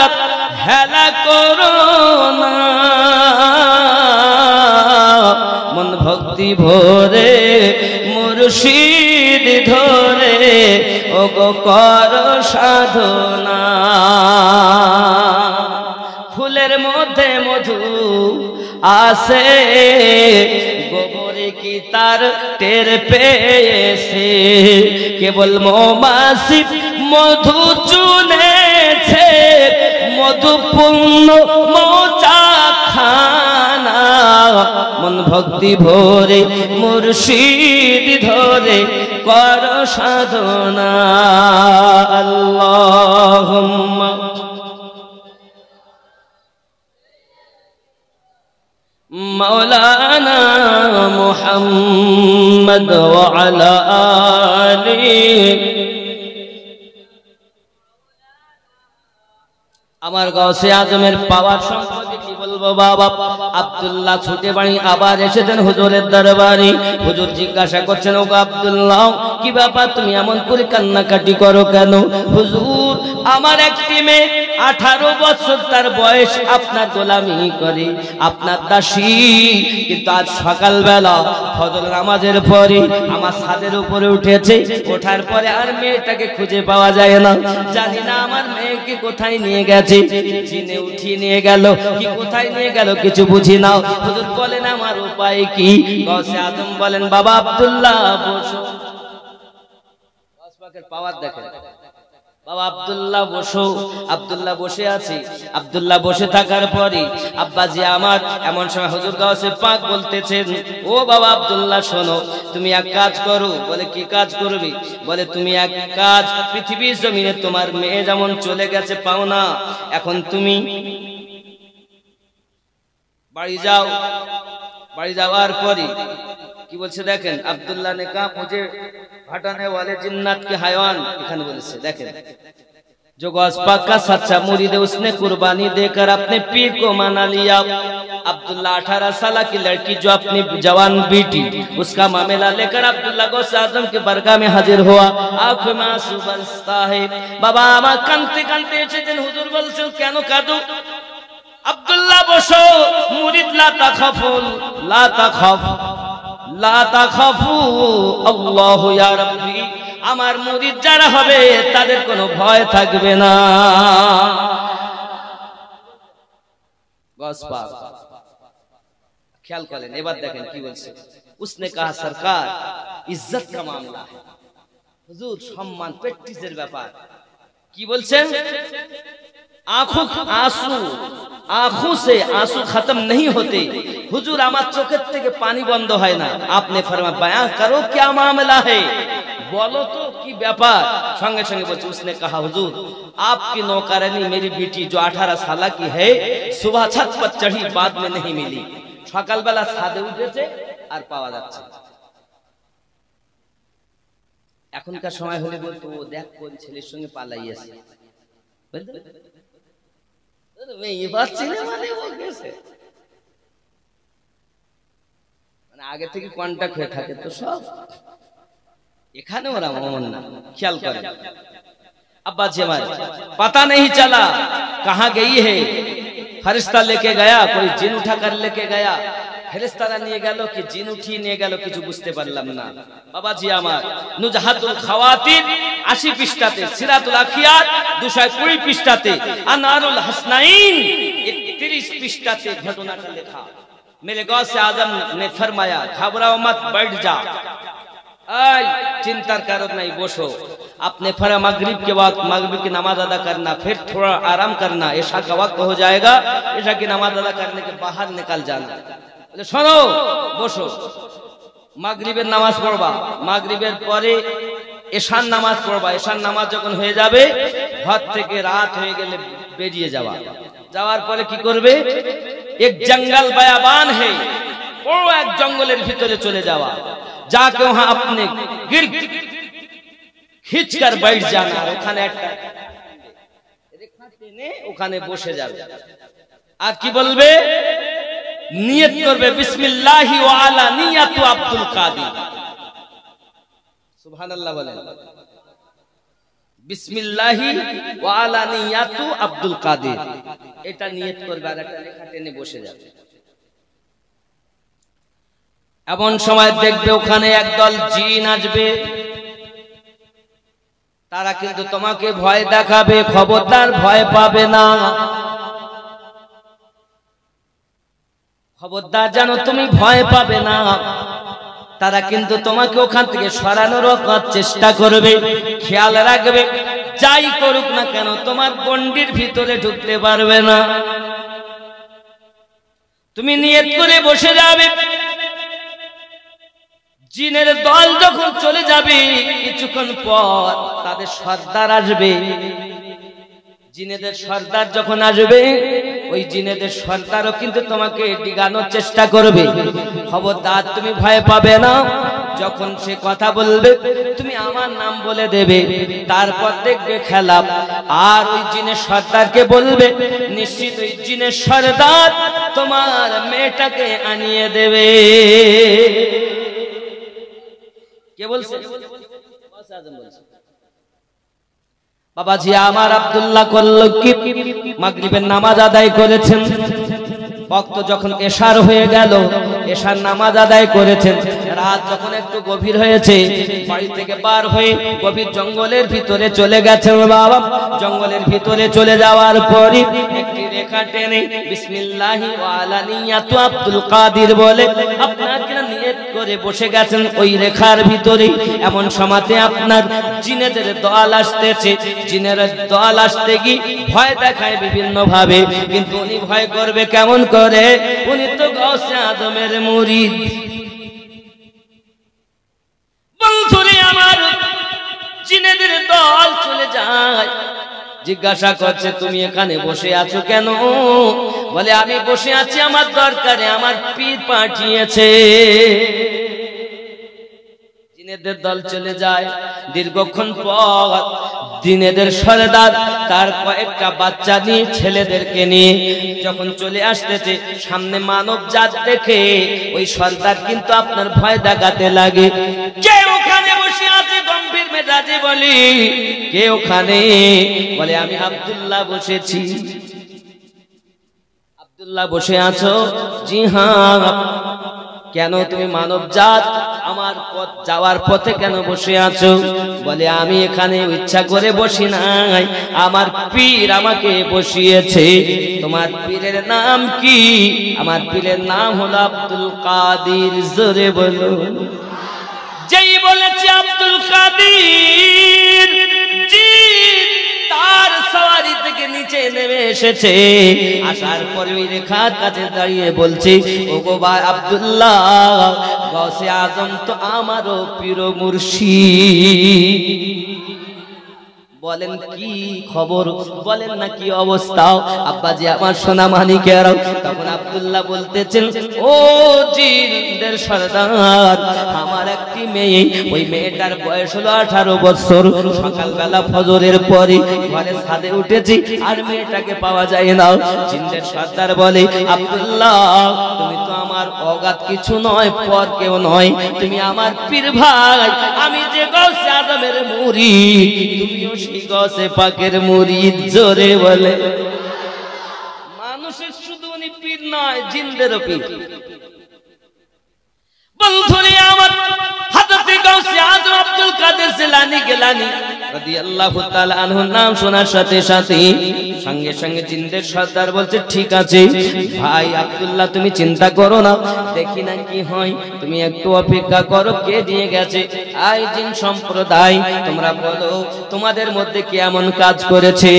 হেলা করো না, মন ভক্তি ভরে মুর্শিদ ধরে ওগো কর সাধনা। ফুলের মধ্যে মধু আসে, গোবরে কি তার টের পেয়েছে, কেবল মৌমাছি মধু চুনেছে, মধুপূর্ণ মৌচা খানা। মন ভক্তি ভরে মুর্শিদ ধরে কর সাধনা। আল্লাহুম্মা মাওলানা মুহাম্মদ ওয়া আলা আলিহি। আমার গাউসে আজমের পাওয়ার সম্পর্কে কি বলবো বাবা। আব্দুল্লাহ ছুটে বাড়ি আবার এসেছেন হুজুরের দরবারে। হুজুর জিজ্ঞাসা করছেন, ওগো আব্দুল্লাহ কি ব্যাপার, তুমি এমন করে কান্নাকাটি করো কেন? হুজুর আমার একটি মেয়ে 18 বছর তার বয়স, আপনার গোলামি করে, আপনার দাসী, কিন্তু আজ সকালবেলা ফজর নামাজের পরে আমার ছাদের উপরে উঠেছে, ওঠার পরে আর মেয়েটাকে খুঁজে পাওয়া যায় না। জানি না আমার মেয়েকে কোথায় নিয়ে গেছে, জিনে উঠিয়ে নিয়ে গেল কি কোথায় নিয়ে গেল কিছু বুঝি না। হুজুর বলেন আমার উপায় কি? গাউসে আজম বলেন, বাবা আব্দুল্লাহ বসো। গাউসপাকের পাওয়ার দেখেন। বাবা আব্দুল্লাহ বসো। আব্দুল্লাহ বসে আছে। আব্দুল্লাহ বসে থাকার পরে আব্বাজি আমার এমন সময় হুজুর গাউসে পাক বলতেছেন, ও বাবা আব্দুল্লাহ শোনো, তুমি এক কাজ করো। বলে কি কাজ করবি? বলে তুমি এক কাজ, পৃথিবীর জমিনে তোমার মেয়ে যেমন চলে গেছে পাও না, এখন তুমি বাড়ি যাও। বাড়ি যাওয়ার পরে কি বলছে দেখেন, अब्दुल्ला ने कहा मुझे हटाने वाले जिन्नात के हैवान, এখানে বলেছে দেখেন, जो गौस पाक का सच्चा मुरीद है उसने कुर्बानी देकर अपने पीर को मना लिया। अब्दुल्ला 18 साल की लड़की जो अपनी जवान बेटी, उसका मामला लेकर अब्दुल्ला गौस आजम के बरगाह में हाजिर हुआ। आंखों में आंसू बरसता है। बाबा আমার কাঁদতে কাঁদতে এসেছেন। হুজুর বলছেন কেন কাঁদো? আব্দুল্লাহ বসো। মুরিদ লা তাখাফু লা তাখাফ লা তাখাফু আল্লাহু ইয়া রাব্বি, আমার মুরিদ যারা হবে তাদের কোনো ভয় থাকবে না। গসপা খেয়াল করেন, এবার দেখেন কি বলছে। उसने कहा सरकार इज्जत का मामला है, হুজুর সম্মান প্রেস্টিজের ব্যাপার। কি বলছেন? आंखों से आंसू खत्म नहीं होते। हुजूर আমার চোখের থেকে পানি বন্ধ হয় না। आपने फरमाया बयां करो क्या मामला है, बोलो तो की ব্যাপার। संगे संगे বলছে उसने कहा हुजूर आपकी नौकरानी मेरी बेटी जो 18 साल की है, सुबह छत पर चढ़ी बाद में नहीं मिली। সকালবেলা ছাদে উঠেছে আর পাওয়া যাচ্ছে। এখনকার সময় হলে বলতো ও দেখ কোন ছেলের সঙ্গে পালাইয়েছে, আগে থেকে কন্টাক্ট হয়ে থাকে তো সব। এখানে ওরা মন না, খেয়াল করে। अब्बा जी हमारे पता नहीं चला कहाँ गई है। फरिश्ता लेके गया, कोई जिन उठा कर लेके गया। ফেরেশতারা নিয়ে গেল কি জিন উঠিয়ে নিয়ে গেল কিছু বুঝতে পারলাম না। বাবাজি আমার নুজহাতুল খাওয়াতির 80 পৃষ্ঠাতে, সিরাতুল আখিয়াত 220 পৃষ্ঠাতে, আনারুল হাসনাইন 31 পৃষ্ঠাতে ঘটনাটা লেখা। मेरे गौसे आजम ने फरमाया घबराओ मत, बैठ जा, आई चिंता करो नहीं, बसो। आपने फरमाया मगरिब के वक्त मगरिब की नमाज अदा करना, फिर थोड़ा आराम करना, इशा का वक्त हो जाएगा, इशा की नमाज अदा करने के बाहर निकल जाना। শোনো বসো, মাগরিবের নামাজ পড়বা, মাগরিবের পরে এশার নামাজ পড়বা। এশার নামাজ যখন হয়ে যাবে ঘর থেকে রাত হয়ে গেলে বেরিয়ে যাওয়া। যাওয়ার পরে কি করবে? এক জঙ্গল বায়াবান है, বড় এক জঙ্গলের ভিতরে চলে যাওয়া। যাকে ওখানে আপনি गिर्द खींचकर बैठ जाना, ওখানে একটা রেখা টেনে ওখানে বসে যাবে। আর কি বলবে? নিয়ত করবে বিসমিল্লাহি ওয়া আলা নিয়াতু আব্দুল কাদির। সুবহানাল্লাহ বলেন। বিসমিল্লাহি ওয়া আলা নিয়াতু আব্দুল কাদির, এটা নিয়ত করবে আর একটা লেখা টেনে বসে যাবে। এমন সময় দেখবে ওখানে একদল জিন আসবে, তারা কিন্তু তোমাকে ভয় দেখাবে, খবরদার ভয় পাবে না, খবরদার জানো তুমি ভয় পাবে না। তারা কিন্তু তোমাকে ওখান থেকে সরানোর চেষ্টা করবে। খেয়াল রাখবে যাই করুক না কেন তোমার গণ্ডির ভিতরে ঢুকতে পারবে না। তুমি নিয়ত করে বসে যাবে, জিনের দল যখন চলে যাবে কিছুক্ষণ পর তাদের সর্দার আসবে। জিনেদের সর্দার যখন আসবে ওই জিনেদের সর্দারও কিন্তু তোমাকে ডিগানোর চেষ্টা করবে, খবরদার তুমি ভয় পাবে না। যখন সে কথা বলবে তুমি আমার নাম বলে দেবে, তারপর দেখবে খেলা। আর ওই জিনের সর্দারকে বলবে নিশ্চিত ওই জিনের সর্দার তোমার মেয়েটাকে আনিয়ে দেবে। কে বলছে? বাবাজি আমার আব্দুল্লাহ করল কি, মাগরিবের নামাজ আদায় করেছেন, বক্ত যখন এশার হয়ে গেল, এশার নামাজ আদায় করেছেন। রাত যখন একটু গভীর হয়েছে বাড়ি থেকে বার হয়ে গভীর জঙ্গলের ভিতরে চলে গেছেন। বাবা জঙ্গলের ভিতরে চলে যাওয়ার পরই একটি রেখা টেনে বিসমিল্লাহি ওয়া আলা নিয়াতু আব্দুল কাদির বলে আপনাকে নিয়ত করে বসে গেছেন ওই রেখার ভিতরে। এমন সময়তে আপনার জিনেদের দল আসতেছে, জিনের দল আসতে গিয়ে ভয় দেখায় বিভিন্ন ভাবে, কিন্তু উনি ভয় করবে কেমন করে? উনি তো গাউসে আজমের মুরিদ। বন্ধুরে আমার জিনেদের দল চলে যায়, জিজ্ঞাসা করছে তুমি এখানে বসে আছো কেন? বলে আমি বসে আছি আমার দরকারে, আমার পীর পাঠিয়েছে। জিনেদের দল চলে যায়। দীর্ঘক্ষণ পর জিনেদের সর্দার তার কয়েকটা বাচ্চা নিয়ে ছেলেদেরকে নিয়ে যখন চলে আসতেছে, সামনে মানব জাত দেখে ওই সর্দার কিন্তু আপনার ভয় দেখাতে লাগে। কে ওখানে বসে আছে? গম্ভীর মেজাজে বলি কে ওখানে? বলে আমি আব্দুল্লাহ বসেছি। আব্দুল্লাহ বসে আছো? জি হ্যাঁ। কেন তুমি মানব জাত আমার পথ যাওয়ার পথে কেন বসে আছো? বলে আমি এখানে ইচ্ছা করে বসি নাই, আমার পীর আমাকে বসিয়েছে। তোমার পীরের নাম কি? আমার পীরের নাম হলো আব্দুল কাদির। জোরে বলো। যেই বলেছে আব্দুল কাদির, তার সওয়ারি থেকে নিচে নেমে এসেছে। আসার পরে ওই রেখার কাছে দাঁড়িয়ে বলছে ও গো ভাই আব্দুল্লাহ, গাউসে আজম তো আমারও পীর মুর্শিদ। বলেন কি খবর? বলেন না কি অবস্থা? আব্বাজি আমার সোনা মানিকেরা। তখন আব্দুল্লাহ বলতেছেন ও জিনদের সর্দার, আমার একটি মেয়ে, ওই মেয়েটার বয়স হলো 18 বছর। সকালবেলা ফজরের পরে ঘরে ছাদে উঠেছি আর মেয়েটাকে পাওয়া যায় না। জিনদের সর্দার বলে আব্দুল্লাহ তুমি তো আমার অগাধ কিছু নয়, পর কেউ নয়, তুমি আমার পীর ভাই। আমি যে গাউসে আজমের মুরিদ, তুমিও সেই গাউসে পাকের মুরিদ। জোরে বলে। মানুষের শুধু উনি পীর নয়, জিনদেরও পীর। বন্ধুরে আমার হযরত গাউসে আজম আব্দুল কাদের জিলানী গিলানী রাদিয়াল্লাহু তাআলা আনহুর নাম শোনার সাথে সাথে সঙ্গে সঙ্গে জিনদের সর্দার বলছে ঠিক আছে ভাই আব্দুল্লাহ তুমি চিন্তা করো না, দেখি না কি হয়, তুমি একটু অপেক্ষা করো, কে দিয়ে গেছে? আই জিন সম্প্রদায়, তোমরা বলো তোমাদের মধ্যে কে এমন কাজ করেছে?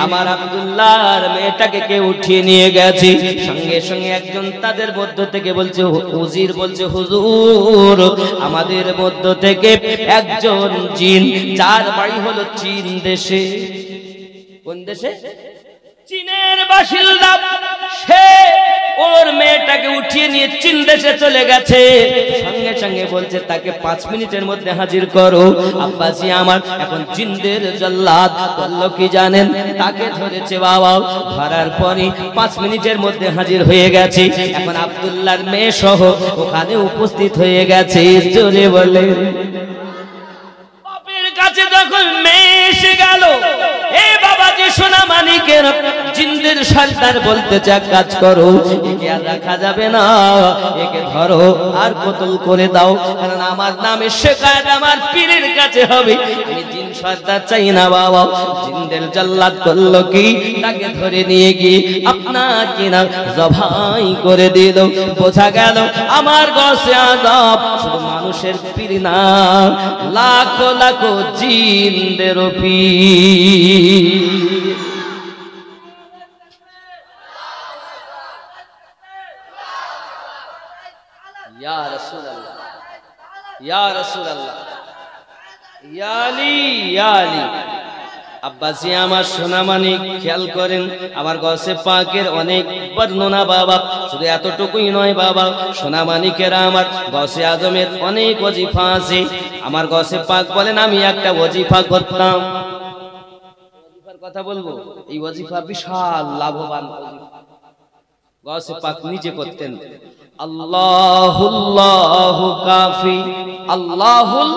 আমার আব্দুল্লাহর মেয়েটাকে কে উঠিয়ে নিয়ে গেছে। সঙ্গে সঙ্গে একজন তাদের মধ্য থেকে বলছে হুজুর, বলছে হুজুর আমাদের মধ্য থেকে একজন জিন, যার বাড়ি হলো চীন দেশে। কোন দেশে? চীনের বাসিন্দা। সে ওর মেয়েটাকে উঠিয়ে নিয়ে চীন দেশে চলে গেছে। সঙ্গে সঙ্গে বলছে তাকে 5 মিনিটের মধ্যে হাজির করো। আব্বাসি আমার এখন জিনদের জল্লাদ করলো কি জানেন? তাকে ধরেছে বাবা, ধরার পরে 5 মিনিটের মধ্যে হাজির হয়ে গেছে। এখন আব্দুল্লাহর মেয়ে সহ ওখানে উপস্থিত হয়ে গেছে। জোরে বলে। বাপের কাছে যখন মেয়ে এসে গেল, এ বাবা বাবাজি সোনা মানিকের জিন্দের সর্দার বলতেছে কাজ করো, একে আর রাখা যাবে না, একে ধরো আর কতল করে দাও, কারণ আমার নামে শিকায়ত আমার পীরের কাছে হবে। আমি জিন সর্দার চাই না বাবা। জিন্দের জল্লাদ করলো কি, তাকে ধরে নিয়ে গিয়ে আপনাকে না জবাই করে দিল। বোঝা গেল আমার গসে আজম শুধু মানুষের পীর না, লাখো লাখো জিনদের পীর। ইয়া রাসূলুল্লাহ, ইয়া রাসূলুল্লাহ, ইয়া আলী, ইয়া আলী। আব্বাসি আমার সোনামানিক খেয়াল করেন, আমার গসে পাকের অনেক বর্ণনা বাবা, শুধু এতটুকুই নয় বাবা, সোনামানিকেরা আমার গসে আজমের অনেক ওজিফা আছে। আমার গসে পাক বলেন আমি একটা ওজিফা করতাম, ওজিফার কথা বলবো, এই ওজিফা বিশাল লাভবান ওজিফা গসে পাক নিজে করতেন। আল্লাহুল্লাহু কাফি, আল্লাহুল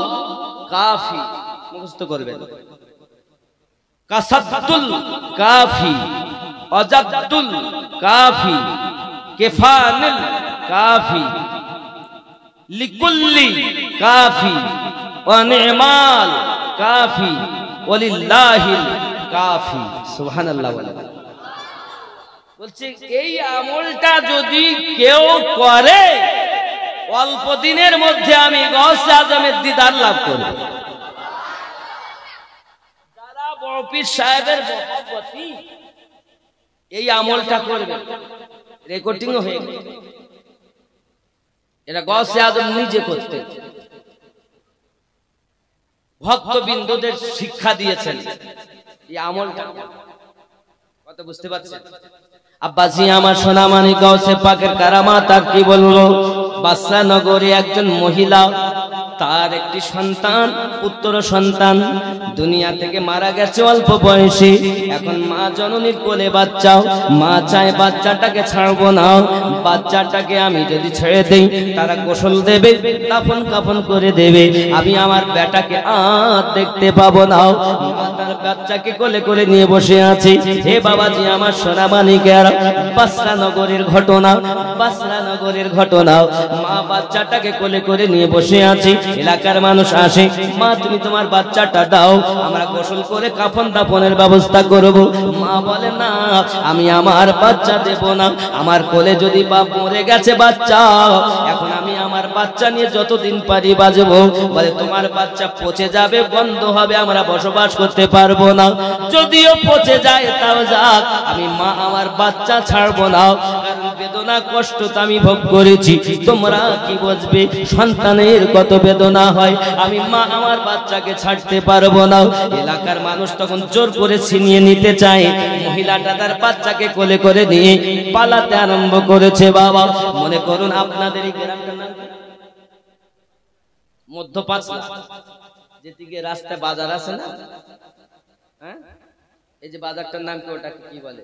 কাফি মুখস্থ করবেন। কাসাতুল কাফি, অজাতুল কাফি, কিফানুল কাফি, লিকুল্লি কাফি, ওয়া নি'মাল কাফি, ওয়ালিল্লাহিল কাফি। সুবহানাল্লাহ। বলছে এই আমলটা যদি কেউ করে অল্প দিনের মধ্যে আমি গৌসে আজমের দিদার লাভ করব। যারা বড় পীর সাহেবের মহব্বতী এই আমলটা করবে, রেকর্ডিংও হয়ে গেল। এটা গৌসে আজম নিজে করতেন, ভক্তবৃন্দদের শিক্ষা দিয়েছেন এই আমলটা। কথা বুঝতে পারছেন? আব্বাসি আমার সোনামানি গৌসে পাকের কারামাত আর কি বলবো। বাদশা নগরে একজন মহিলা, তার একটি সন্তান, পুত্র সন্তান দুনিয়া থেকে মারা গেছে অল্প বয়সে। এখন মা জননীর কোলে বাচ্চা, মা চায় বাচ্চাটাকে ছাড়বো না, বাচ্চাটাকে আমি যদি ছেড়ে দেই তারা গোসল দেবে, দাফন কাফন করে দেবে, আমি আমার বেটাকে আর দেখতে পাবো না। মা তার বাচ্চাকে কোলে করে নিয়ে বসে আছে। হে বাবাজি আমার সোনামানিকেরা, বাদশা নগরের ঘটনা, বাদশা নগরের ঘটনা। মা বাচ্চাটাকে কোলে করে নিয়ে বসে আছে। এলাকার মানুষ আসে, মা তুমি তোমার বাচ্চাটা দাও, আমরা গোসল করে কাফন দাফনের ব্যবস্থা করব। মা বলে না, আমি আমার বাচ্চা দেব না, আমার কোলে যদি বাপ মরে গেছে বাচ্চা, এখন আমি আমার বাচ্চা নিয়ে যতদিন পারি বাজবো। বলে তোমার বাচ্চা পচে যাবে, বন্ধ হবে, আমরা বসবাস করতে পারবো না। যদিও পচে যায় তাও যাক, আমি মা আমার বাচ্চা ছাড়বো না, কারণ বেদনা কষ্ট তো আমি ভোগ করেছি, তোমরা কি বুঝবে সন্তানের কত বেদনা হয়, আমি মা আমার বাচ্চাকে ছাড়তে পারবো না। এলাকার মানুষ তখন জোর করে ছিনিয়ে নিতে চায়। মহিলাটা তার বাচ্চাকে কোলে করে নিয়ে পালাতে আরম্ভ করেছে। বাবা মনে করুন আপনাদের এই গ্রামটার নাম মধ্য পাঁচলা, যেদিকে রাস্তায় বাজার আছে না, হ্যাঁ এই যে বাজারটার নাম কি, ওটাকে কি বলে?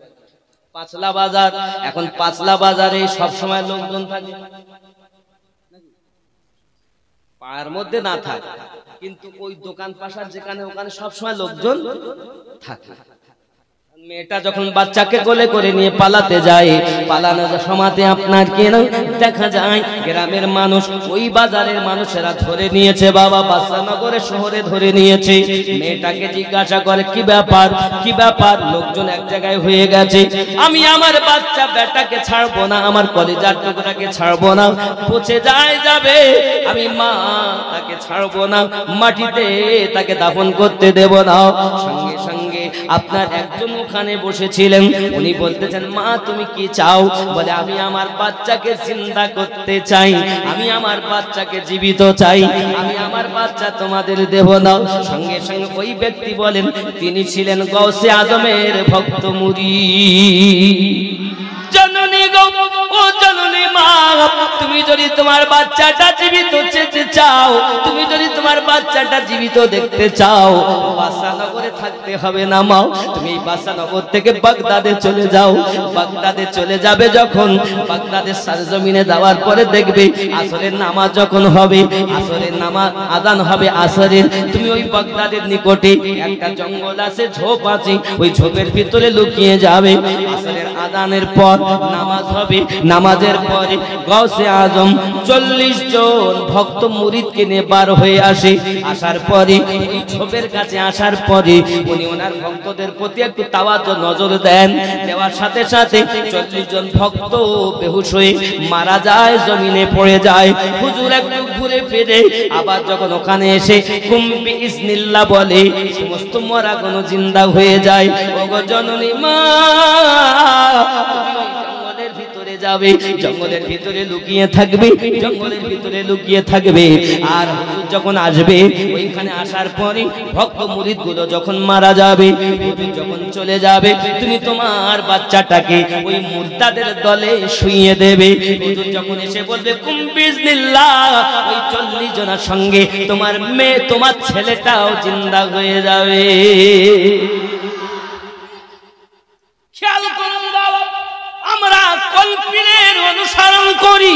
পাঁচলা বাজার। এখন পাঁচলা বাজারে সব সময় লোকজন থাকে, পাড়ার মধ্যে না থাকে, কিন্তু ওই দোকান পাশার যেখানে ওখানে সবসময় লোকজন থাকে। মেয়েটা যখন বাচ্চাকে কোলে করে নিয়ে পালাতে যায়, পালানোর সময়তে আপনার কেন দেখা যায় গ্রামের মানুষ, ওই বাজারের মানুষেরা ধরে নিয়েছে। বাবা বাদশানগরের শহরে ধরে নিয়েছে। মেয়েটাকে জিজ্ঞাসা করে কি ব্যাপার, কি ব্যাপার? লোকজন এক জায়গায় হয়ে গেছে, আমি আমার বাচ্চা বেটাকে ছাড়বো না, আমার কলিজার টুকরাকে ছাড়বো না, পচে যায় যাবে, আমি মা তাকে ছাড়বো না, মাটিতে তাকে দাফন করতে দেব না। সঙ্গে সঙ্গে আপনার একজন ওখানে বসেছিলেন, উনি বলতেছেন মা তুমি কি চাও? বলে আমি আমার বাচ্চাকে জিন্দা করতে চাই, আমি আমার বাচ্চাকে জীবিত চাই, আমি আমার বাচ্চা তোমাদের দেব না। সঙ্গে সঙ্গে ওই ব্যক্তি বলেন তিনি ছিলেন গৌসে আজমের ভক্ত মুরিদ। জননী গো ও জননী মা, তুমি যদি তোমার বাচ্চাটা জীবিত চেতে চাও, তুমি যদি তোমার বাচ্চাটা জীবিত দেখতে চাও, বাদশাহনগরে থাকতে হবে না মা, তুমি এই বাদশাহনগর থেকে বাগদাদে চলে যাও। বাগদাদে চলে যাবে যখন, বাগদাদের সরজমিনে যাওয়ার পরে দেখবে আসরের নামাজ যখন হবে, আসরের নামাজ আযান হবে আসরের, তুমি ওই বাগদাদের নিকটে একটা জঙ্গল আছে, ঝোপ আছে, ওই ঝোপের ভিতরে লুকিয়ে যাবে। আসরের আযানের পর নামাজ হবে, নামাজের পরে গাউসে আজম 40 জন ভক্ত মুরিদকে নিয়ে বার হয়ে আসে। আসার পরে ওই ঝোপের কাছে আসার পরে উনি ওনার ভক্তদের প্রতি একটু তাওয়াজ্জুহ নজর দেন। দেওয়ার সাথে সাথে 40 জন ভক্ত বেহুশ হয়ে মারা যায়, জমিনে পড়ে যায়। হুজুর একটু ঘুরে ফিরে আবার যখন ওখানে এসে কুম বিইজনিল্লাহ বলে, সমস্ত মরা কোন জিন্দা হয়ে যায়। ওগো জননী মা, জঙ্গলের ভিতরে যাবে, জঙ্গলের ভিতরে লুকিয়ে থাকবে, জঙ্গলের ভিতরে লুকিয়ে থাকবে। আর হুজুর যখন আসবে, ওইখানে আসার পরে ভক্ত মুরিদ গুলো যখন মারা যাবে, হুজুর যখন চলে যাবে, তুমি তোমার বাচ্চাটাকে ওই মুরতাদের দলে শুইয়ে দেবে। হুজুর যখন এসে বলবে কুম বিইজনিল্লাহ, ওই 40 জনের সঙ্গে তোমার মেয়ে, তোমার ছেলেটাও জিন্দা হয়ে যাবে। খেয়াল করুন বাবা, আমরা কোন পীরের অনুসরণ করি,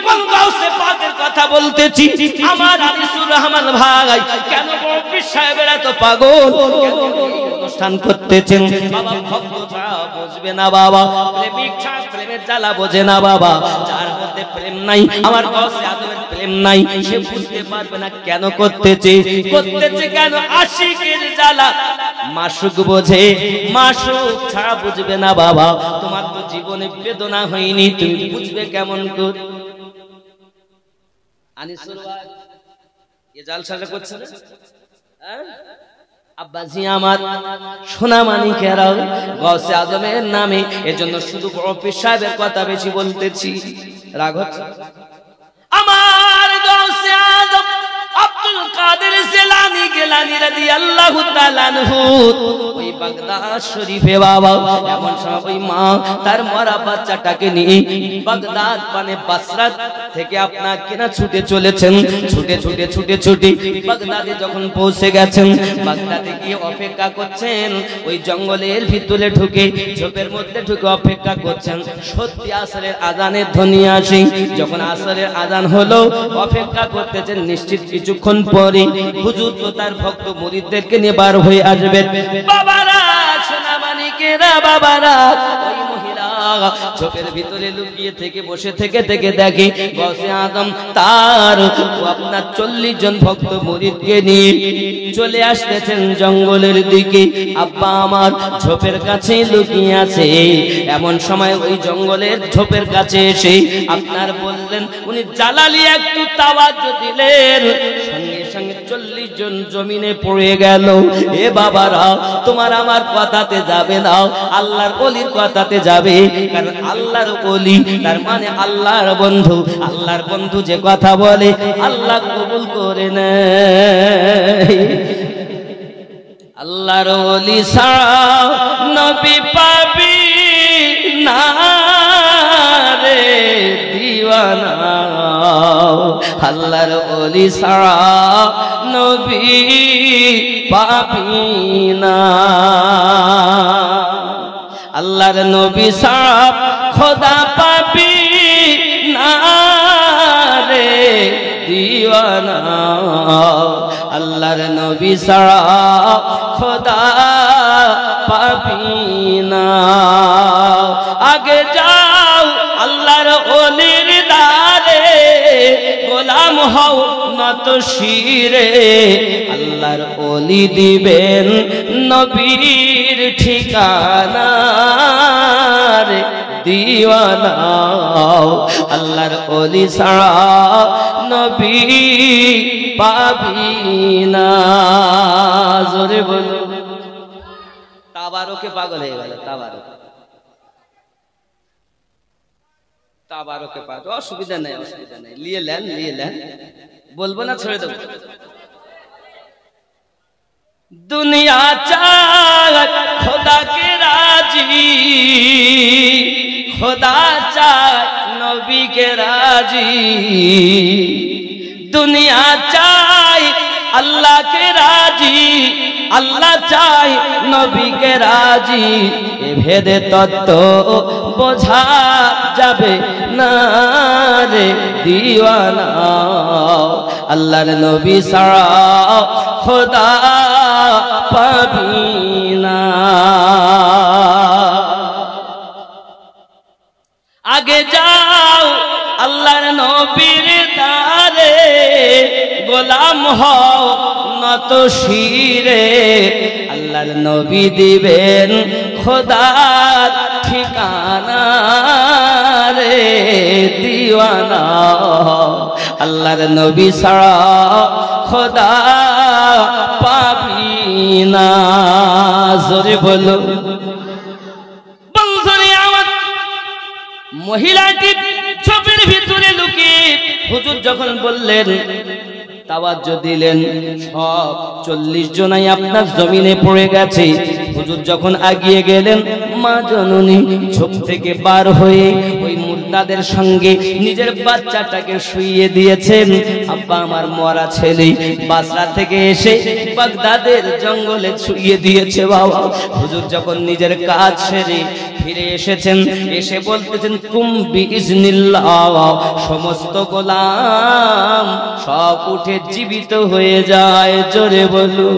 কোন গাউসে পাকের কথা বলতেছি? আমার আনিসুর রহমান ভাই কেন বড় পীর সাহেবের এত পাগল, কেন অনুষ্ঠান করতেছেন? বাবা ভক্তরা বুঝবে না বাবা, প্রেমিক ছাড়া প্রেমের জ্বালা বোঝে না বাবা। যার মধ্যে প্রেম নাই, আমার গাউসে আজমের প্রেম নাই, সে বুঝতে পারবে না কেন করতেছে, করতেছে কেন। আশিকের জ্বালা মাসুক বোঝে, মাসুক ছাড়া বুঝবে না বাবা। তোমার তো জীবনে বেদনা হয়নি, তুমি বুঝবে কেমন করে? আনিসুর ভাই এ জালসাটা করছে না? আব্বাজি আমার সোনা মানিকেরাও গাউসে আজমের নামে, এজন্য শুধু বড় পীর সাহেবের কথা বেশি বলতেছি। রাগ হচ্ছে? আমার গাউসে আজম আব্দুল কাদের জিলানী গিলানী রাদিয়াল্লাহু তাআলা আনহু ওই বাগদাদ শরীফে বাবা এমন সময় ওই মা তার মরা বাচ্চাটাকে নিয়ে বাগদাদ মানে বাসরা থেকে আপনার কিনা ছুটে চলেছেন। ছুটে ছুটে ছুটে ছুটে বাগদাদে যখন পৌঁছে গেছেন, বাগদাদে গিয়ে অপেক্ষা করছেন, ওই জঙ্গলের ভিতরে ঢুকে ঝোপের মধ্যে ঢুকে অপেক্ষা করছেন সত্যি আসরের আযানের ধ্বনি আসে। যখন আসরের আযান হলো, অপেক্ষা করতেছেন, নিশ্চিত কিছুক্ষণ পরে হুজুর তো তার ভক্ত মুরিদদেরকে নিয়ে বার হয়ে আসবেন। বাবারা, সোনা মানিকেরা বাবারা, ওই মহিলা ঝোপের ভিতরে লুকিয়ে থেকে বসে থেকে দেখে গাউসে আজম তার আপনার 40 জন ভক্ত মুরিদকে নিয়ে চলে আসতেছেন জঙ্গলের দিকে। আব্বা আমার ঝোপের কাছে লুকিয়ে আছে। এমন সময় ওই জঙ্গলের ঝোপের কাছে এসে আপনার বললেন, উনি জালালি একটু তাওয়াজ্জুহ দিলেন, সঙ্গে সঙ্গে 40 জন জমিনে পড়ে গেল। এ বাবারা, তোমার আমার কথাতে যাবে না, আল্লাহর ওলির কথাতে যাবে। কারণ আল্লাহর ওলি তার মানে আল্লাহর বন্ধু। আল্লাহর বন্ধু যে কথা বলে আল্লাহ কবুল করে নেয়। আল্লাহর ওলি ছাড়া নবী পাবি না রে দিওয়ানা, আল্লাহর ওলি ছাড়া নবী পাবি না। আল্লাহর নবী ছাড়া খোদা পাবি না রে দিওয়ানা, আল্লাহর নবী ছাড়া খোদা পাবি না। আগে যাও আল্লাহর ওলির দারে, গোলাম হও নত শিরে, আল্লাহর ওলি দিবেন নবীর ঠিকানা রে দিওয়ানা। আল্লাহর ওলি ছাড়া নবী পাবি না। জোরে বলো। তাবারকে পাগল হয়ে গেল। তাবারকে পাগল। অসুবিধা নাই, অসুবিধা নাই, লিয়ে নেন। বলবো না, ছেড়ে দেবো। দুনিয়া চায় খোদা কে রাজি, খোদা চায় নবীকে রাজি, দুনিয়া চাই আল্লাহকে রাজি, আল্লাহ চাই নবীকে রাজি। এ ভেদে তত্ত্ব বোঝা যাবে না রে দিওয়ানা, আল্লাহর নবী ছাড়া খোদা পাবি না। আগে যাও আল্লাহর নবীর দ্বারে, গোলাম হও নত শিরে, আল্লাহর নবী দিবেন খোদার ঠিকানা রে দিওয়ানা, আল্লাহর নবী ছাড়া খোদা পাবি না। জোরে বলো। বন্ধুরে আমার, মহিলাটি ছবির ভিতরে লুকিয়ে হুজুর যখন বললেন, তাওয়াজ্জু দিলেন, সব 40 জনাই আপনার জমিনে পড়ে গেছে। হুজুর যখন আগিয়ে গেলেন, মা জননী ঝোপ থেকে বার হয়ে ওই মুর্দাদের সঙ্গে নিজের বাচ্চাটাকে শুইয়ে দিয়েছেন। আব্বা আমার মরা ছেলে বাসরা থেকে এসে বাগদাদের জঙ্গলে শুইয়ে দিয়েছে বাবা। হুজুর যখন নিজের কাজ সেরে ফিরে এসেছেন, এসে বলতেছেন কুম বিইজনিল্লাহ, সমস্ত গোলাম সব উঠে জীবিত হয়ে যায়। জোরে বলু।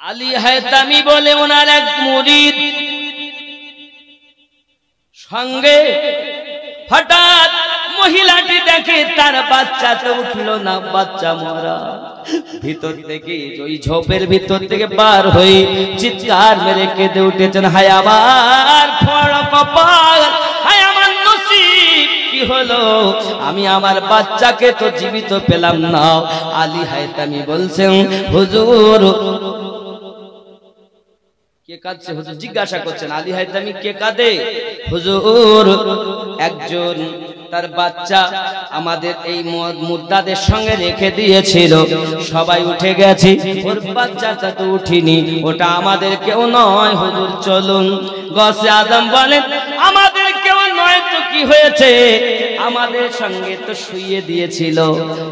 আলী হায়তামি বলে ওনার এক মুরিদ সঙ্গে হঠাৎ মহিলাটি দেখে তার বাচ্চা তো উঠলো না, বাচ্চা মরা। ভিতর থেকে ওই ঝোপের ভিতর থেকে বার হয়ে চিৎকার মেরে কেঁদে উঠেছেন, হায় আমার ফড় কপাল, হায় আমার নসিব, কি হলো, আমি আমার বাচ্চাকে তো জীবিত পেলাম না। আলী হায়তামি বলছেন, হুজুর কে কাঁদছে? হুজুর জিজ্ঞাসা করছেন, আলী হায়তামি কে কাঁদে? হুজুর একজন তার বাচ্চা আমাদের এই মুর্দাদের সঙ্গে রেখে দিয়েছিল, সবাই উঠে গেছে, ওর বাচ্চাটা তো উঠিনি, ওটা আমাদের কেউ নয়। হুজুর চলুন। গসে আজম বলেন, আমাদের কেউ নয় তো কি হয়েছে, আমাদের সঙ্গে তো শুইয়ে দিয়েছিল,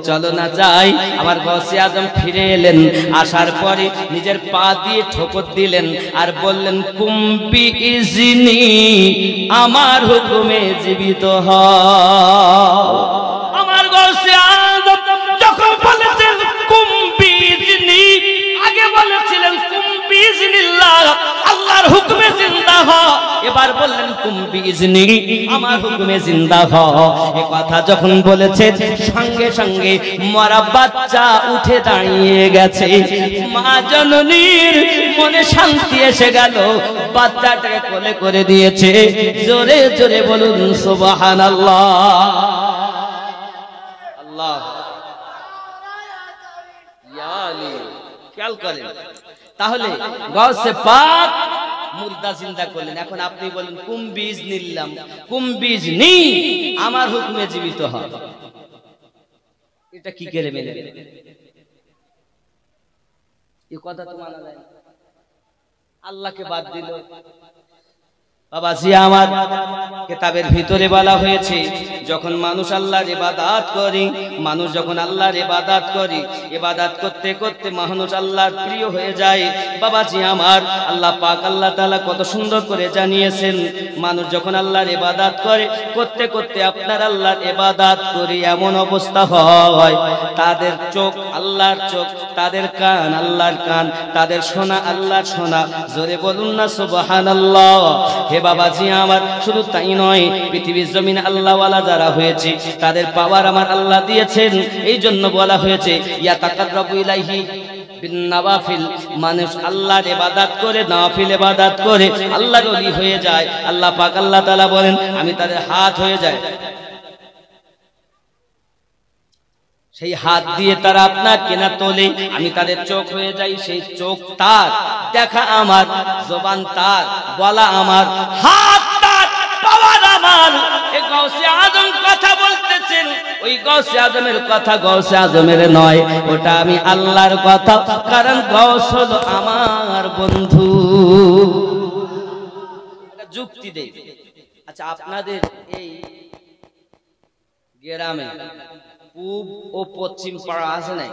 চলো না যাই। আমার গসে আজম ফিরে এলেন, আসার পরে নিজের পা দিয়ে ঠোকর দিলেন আর বললেন, কুম্বি ইজনি, আমার হুকুমে জীবিত হও। আমার গসে আজম যখন বলেছেন কুম্বি ইজনি, আগে বলেছিলেন কুম্বি ইজনিল্লাহ, আল্লাহর হুকুমে জিন্দা হও। এবার বললেন কুম্বি ইজনি, আমার হুকুমে জিন্দা হও। এই কথা যখন বলেছেন, সঙ্গে সঙ্গে মরা বাচ্চা উঠে দাঁড়িয়ে গেছে। মা জননীর মনে শান্তি এসে গেল, বাচ্চাটাকে কোলে করে দিয়েছে। জোরে জোরে বলুন সুবহানাল্লাহ। আল্লাহ ইয়া আলী, খেয়াল করেন। তাহলে গাউসে পাক মুর্দা জিন্দা করলেন। এখন আপনি বলেন কুম্বি ইজনিল্লাহ, কুম্বি ইজনি, আমার হুকুমে জীবিত হয়, এটা কি করে মেলে? এই কথা তো মানা যায় না। আল্লাহকে বাদ দিল। বাবাজি আমার, কিতাবের ভিতরে বলা হয়েছে, যখন মানুষ আল্লাহর ইবাদত করে, মানুষ যখন আল্লাহর ইবাদত করে, ইবাদত করতে করতে মানুষ আল্লাহর প্রিয় হয়ে যায়। বাবাজি আমার, আল্লাহ পাক আল্লাহ তাআলা কত সুন্দর করে জানিয়েছেন, মানুষ যখন আল্লাহর ইবাদত করে, করতে করতে আপনার আল্লাহর ইবাদত করে এমন অবস্থা হয়, তাদের চোখ আল্লাহর চোখ, তাদের কান আল্লাহর কান, তাদের শোনা আল্লাহর শোনা। জোরে বলুন না সুবহানাল্লাহ। হে বাবাজি আমার, শুধু তাই নয়, পৃথিবীর জমিনে আল্লাহওয়ালা যারা হয়েছে, তাদের পাওয়ার আমার আল্লাহ দিয়েছেন। এই জন্য বলা হয়েছে ইয়াতাকাররাবু ইলাইহি বিন্নাওয়াফিল, মানুষ আল্লাহর ইবাদত করে, নওয়াফিল ইবাদত করে আল্লাহর ওলি হয়ে যায়। আল্লাহ পাক আল্লাহ তাআলা বলেন, আমি তাদের হাত হয়ে যায়, সেই হাত দিয়ে তারা আপনার কেনা তোলে, আমি তাদের চোখ হয়ে যাই, সেই চোখ তার, দেখা আমার, জবান তার, বলা আমার, হাত তার, পাওয়ার আমার। এই গাউসে আজম কথা বলতেছেন, ওই গাউসে আজমের কথা গাউসে আজমের নয়, ওটা আমি আল্লাহর কথা, কারণ গাউস হলো আমার বন্ধু। যুক্তি দেই, আচ্ছা, আপনাদের এই গ্রামে পূব ও পশ্চিম পাড়া আছে নাই?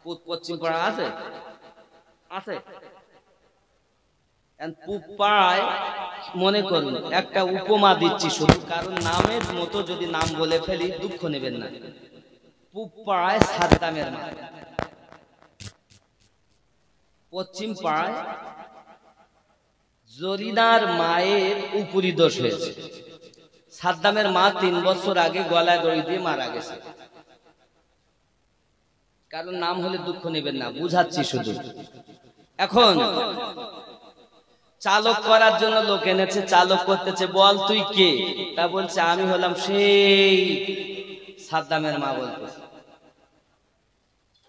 পূব পশ্চিম পাড়া আছে? আছে। পূব পাড়ায় মনে করুন একটা উপমা দিচ্ছি শুধু, কারণ নামের মতো যদি নাম বলে ফেলি দুঃখ নেবেন না। পূব পাড়ায় সাদ্দামের মা, পশ্চিম পাড়ায় জরিনার মায়ের উপরি দোষ হয়েছে। সাদ্দামের মা 3 বছর আগে গলায় দড়ি দিয়ে মারা গেছে। কারণ নাম হলে দুঃখ নেবেন না, বুঝাচ্ছি শুধু। এখন চালক করার জন্য লোক এনেছে, চালক করতেছে, বল তুই কে? তা বলছে আমি হলাম সেই সাদ্দামের মা। বলতেছে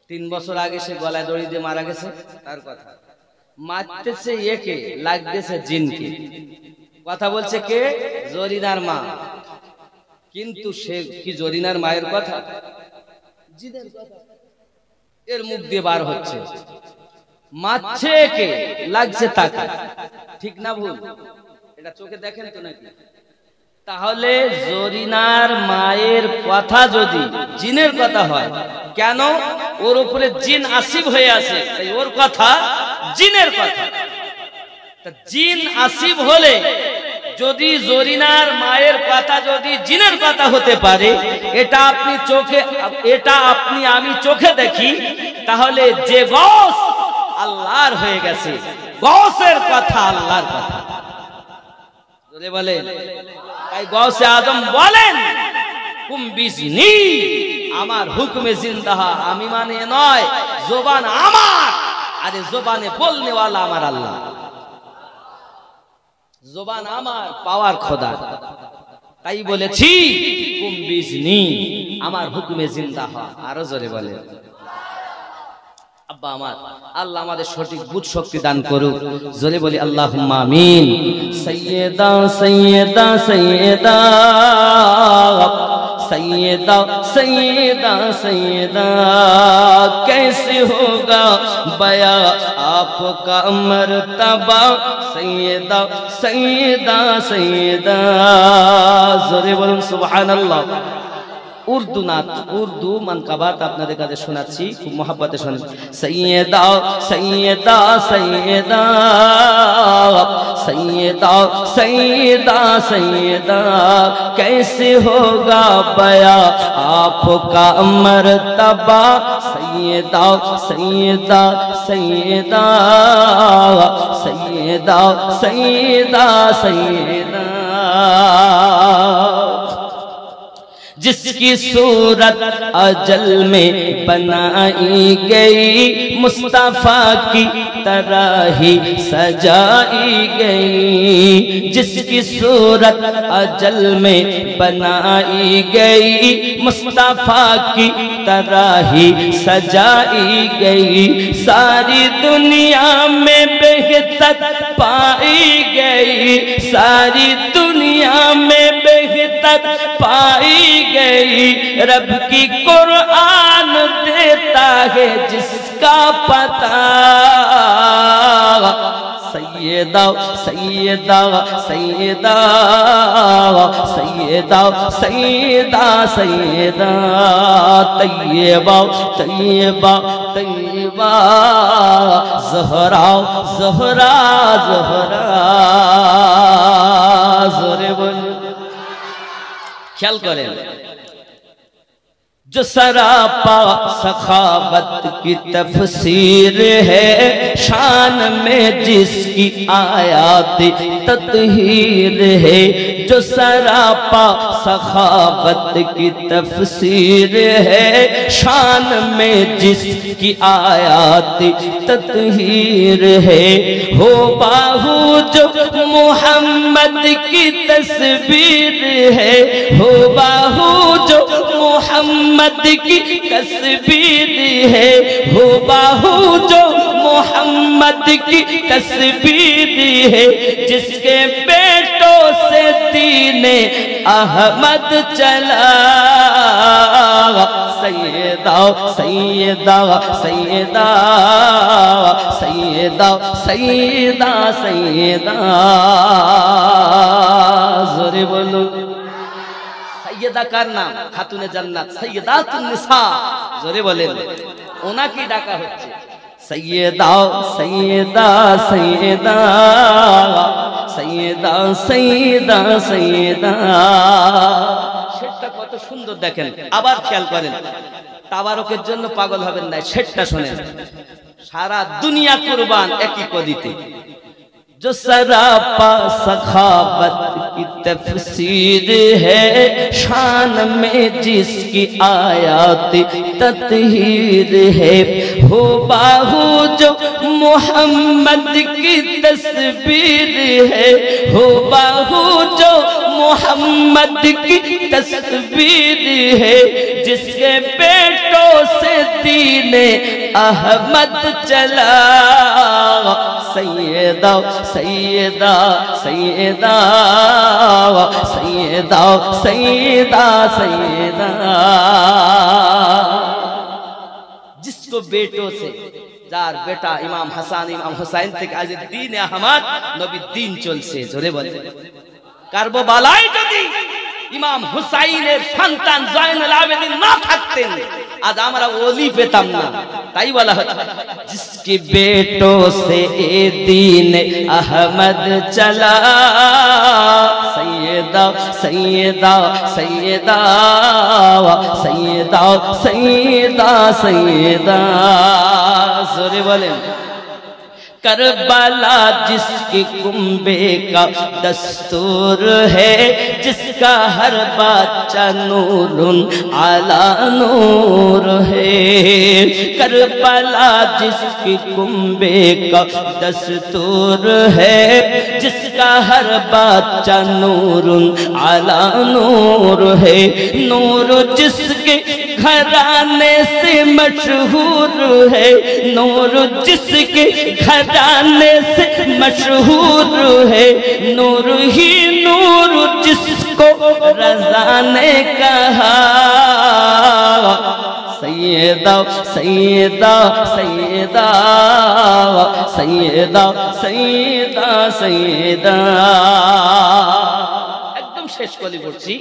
3 বছর আগে সে গলায় দড়ি দিয়ে মারা গেছে, তার কথা। মারতেছে একে, লাগতেছে জিনকে। কথা বলছে কে? জরিনার মা। কিন্তু সে কি জরিনার মায়ের কথা? জিনের কথা এর মুখ দিয়ে বার হচ্ছে। মারছে কে, লাগছে তাকে। ঠিক না ভুল? এটা চোখে দেখেন তো নাকি? তাহলে জরিনার মায়ের কথা যদি জিনের কথা হয়, কেন? ওর উপরে জিন আসিব হয়ে আছে, তাই ওর কথা জিনের কথা। জিন আসিব হলে যদি জরিনার মায়ের কথা যদি জিনের কথা হতে পারে, এটা আপনি চোখে, এটা আপনি আমি চোখে দেখি, তাহলে যে গস আল্লাহর হয়ে গেছে, গসের কথা আল্লাহর কথা। জোরে বলেন। তাই গৌসে আজম বলেন কুম বিজনি, আমার হুকুমে জিন্দা, আমি মানে নয়, জবান আমার, আরে জবানে বলনে ওয়ালা আমার আল্লাহ। জবান আমার, পাওয়ার খোদা। তাই বলেছি কুম বিজনি, আমার হুকুমে জিন্দা হ। আরো জোরে বলে। আব্বা আমার, আল্লাহ আমাদের সঠিক বুঝ শক্তি দান করুক। জোরে বলি আল্লাহুম্মা আমিন। সাইয়্যিদা সাইয়্যিদা সাইয়্যিদা सैयदा सैयदा सैयदा कैसे होगा बया आपका मर्तबा सैयदा सैयदा सैयदा। जोरे बोलুন সুবহানাল্লাহ। उर्दू नात, उर्दू मनकाबात আপনাদের কাছে শোনাচ্ছি, খুব মহব্বতে শুনুন। सैयदा सैयदा सैयदा सैयदा सैयदा सैयदा कैसे होगा बया आपका मर्तबा सैयदा सैयदा सैयदा सैयदा सैयदा सैयदा। जिसकी सूरत अजल में बनाई गई मुस्तफा की तरह ही सजाई गई। जिसकी सूरत अजल में बनाई गई मुस्तफा की तरह ही सजाई गई। सारी दुनिया में बेहतर पाई गई, सारी दुनिया में बेहतर पाई गई। रब की कुरान देता है जिसका पता। सैयदा सैयदा सैयदा सैयदा सैयदा सैयदा तैयबा तैयबा तैयबा ज़हरा ज़हरा ज़हरा। जोरे बोल। ख्याल करें, जो सरापा सखावत की तफसीर है, शान में जिसकी आयात तत्हीर है। जो सरापा सखावत की तफसीर है, शान में जिसकी आयात तत्हीर है। हो बाहू जो मोहम्मद की तस्वीर है, हो बाहू जो मोहम्मद की तस्वीर है, हो बाहू जो मोहम्मद की तस्वीर है। जिसके बेटों से दीने अहमद चला। सैयदा सैयदा सैयदा सैयदा सैयदा सैयदा। সাইয়েদা কার নাম? খাতুনে জান্নাত, সাইয়েদাতুন নিসা, জোরে বলেন, ওনাকে ডাকা হচ্ছে সৈয়দা সৈয়দা সৈয়দা সৈয়দা সৈয়দা সৈয়দা। শেরটা কত সুন্দর দেখেন, আবার খেয়াল করেন, তাবারকের জন্য পাগল হবেন না, শেরটা শোনেন। সারা দুনিয়া কুরবান একই কদিতে, जो सरापा सखावत की तफसीर है, शान में जिसकी आयात तत्हीर है, हो बाहू जो मोहम्मद की तस्वीर है, हो बाहू जो मोहम्मद की तस्वीर है, जिसके बेटों से दीने अहमद चला, सैयदा सैयदा सैयदा सैयदा सैयदा सैयदा। जिसको बेटों से, যার বেটা ইমাম হাসান ইমাম হুসাইন থেকে আজ দ্বীন আহমদ নবীর দ্বীন চলছে, জোরে বলে। কারবালায় যদি ইমাম হুসাইনের সন্তান জয়নুল আবেদিন না থাকতেন, आज हमारा ओली पेताम ना, ताई वाला जिसके बेटों से ए दीन अहमद चला, सैयदा सैयदा सैयदा सैयदा सैयदा सैयदा, जोरे बोलें। करबला जिसके कुंबे का दस्तूर है, जिसका हर बच्चा नूरुन आला नूर है, करबला जिसके कुंबे का दस्तूर है, जिसका हर बच्चा नूरुन आला नूर है, नूर जिसके घराने से मशहूर है, नूर जिसके घराने से मशहूर है, नूर ही नूर जिसको रज़ा ने कहा, सैयदा सैयदा सैयदा सैयदा सैयदा सैयदा। एकदम शेष कली पढ़ছি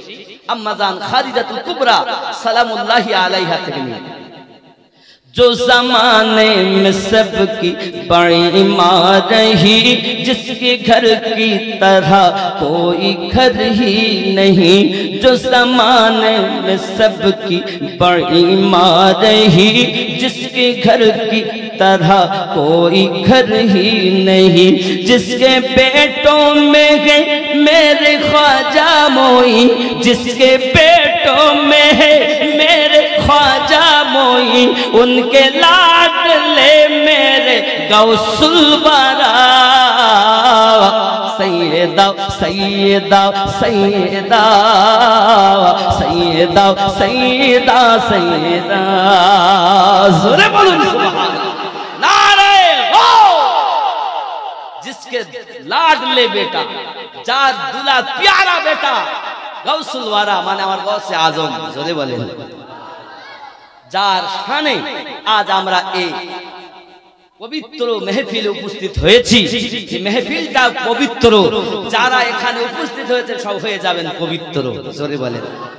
अम्मा जान खादिजातुल कुबरा सलामुल्लाहि अलैहा থেকে নিয়ে। जो ज़माने में सबकी बड़ी माँ रही, जिसके घर की तरह कोई घर ही नहीं, जो ज़माने में सबकी बड़ी माँ रही, जिसके घर की तरह कोई घर ही नहीं, जिसके बेटों में है मेरे ख्वाजा मोई, जिसके बेटों में है मेरे ख्वाजा मोई, उनके लाडले मेरे गौसुल वरा, सैयदा सैयदा सैयदा सैयदा सैयदा सैयदा। जोरे बोलो सुभान अल्लाह, नारे गौस। जिसके लाडले बेटा, जार दुला प्यारा बेटा गौसुल वरा, माने আমার গৌসে আজম, জোরে বলেন। যার শানে আজ আমরা এই পবিত্র মেহফিলে উপস্থিত হয়েছি, এই মেহফিলটা পবিত্র, যারা এখানে উপস্থিত হয়েছে সব হয়ে যাবেন পবিত্র, জোরে বলেন।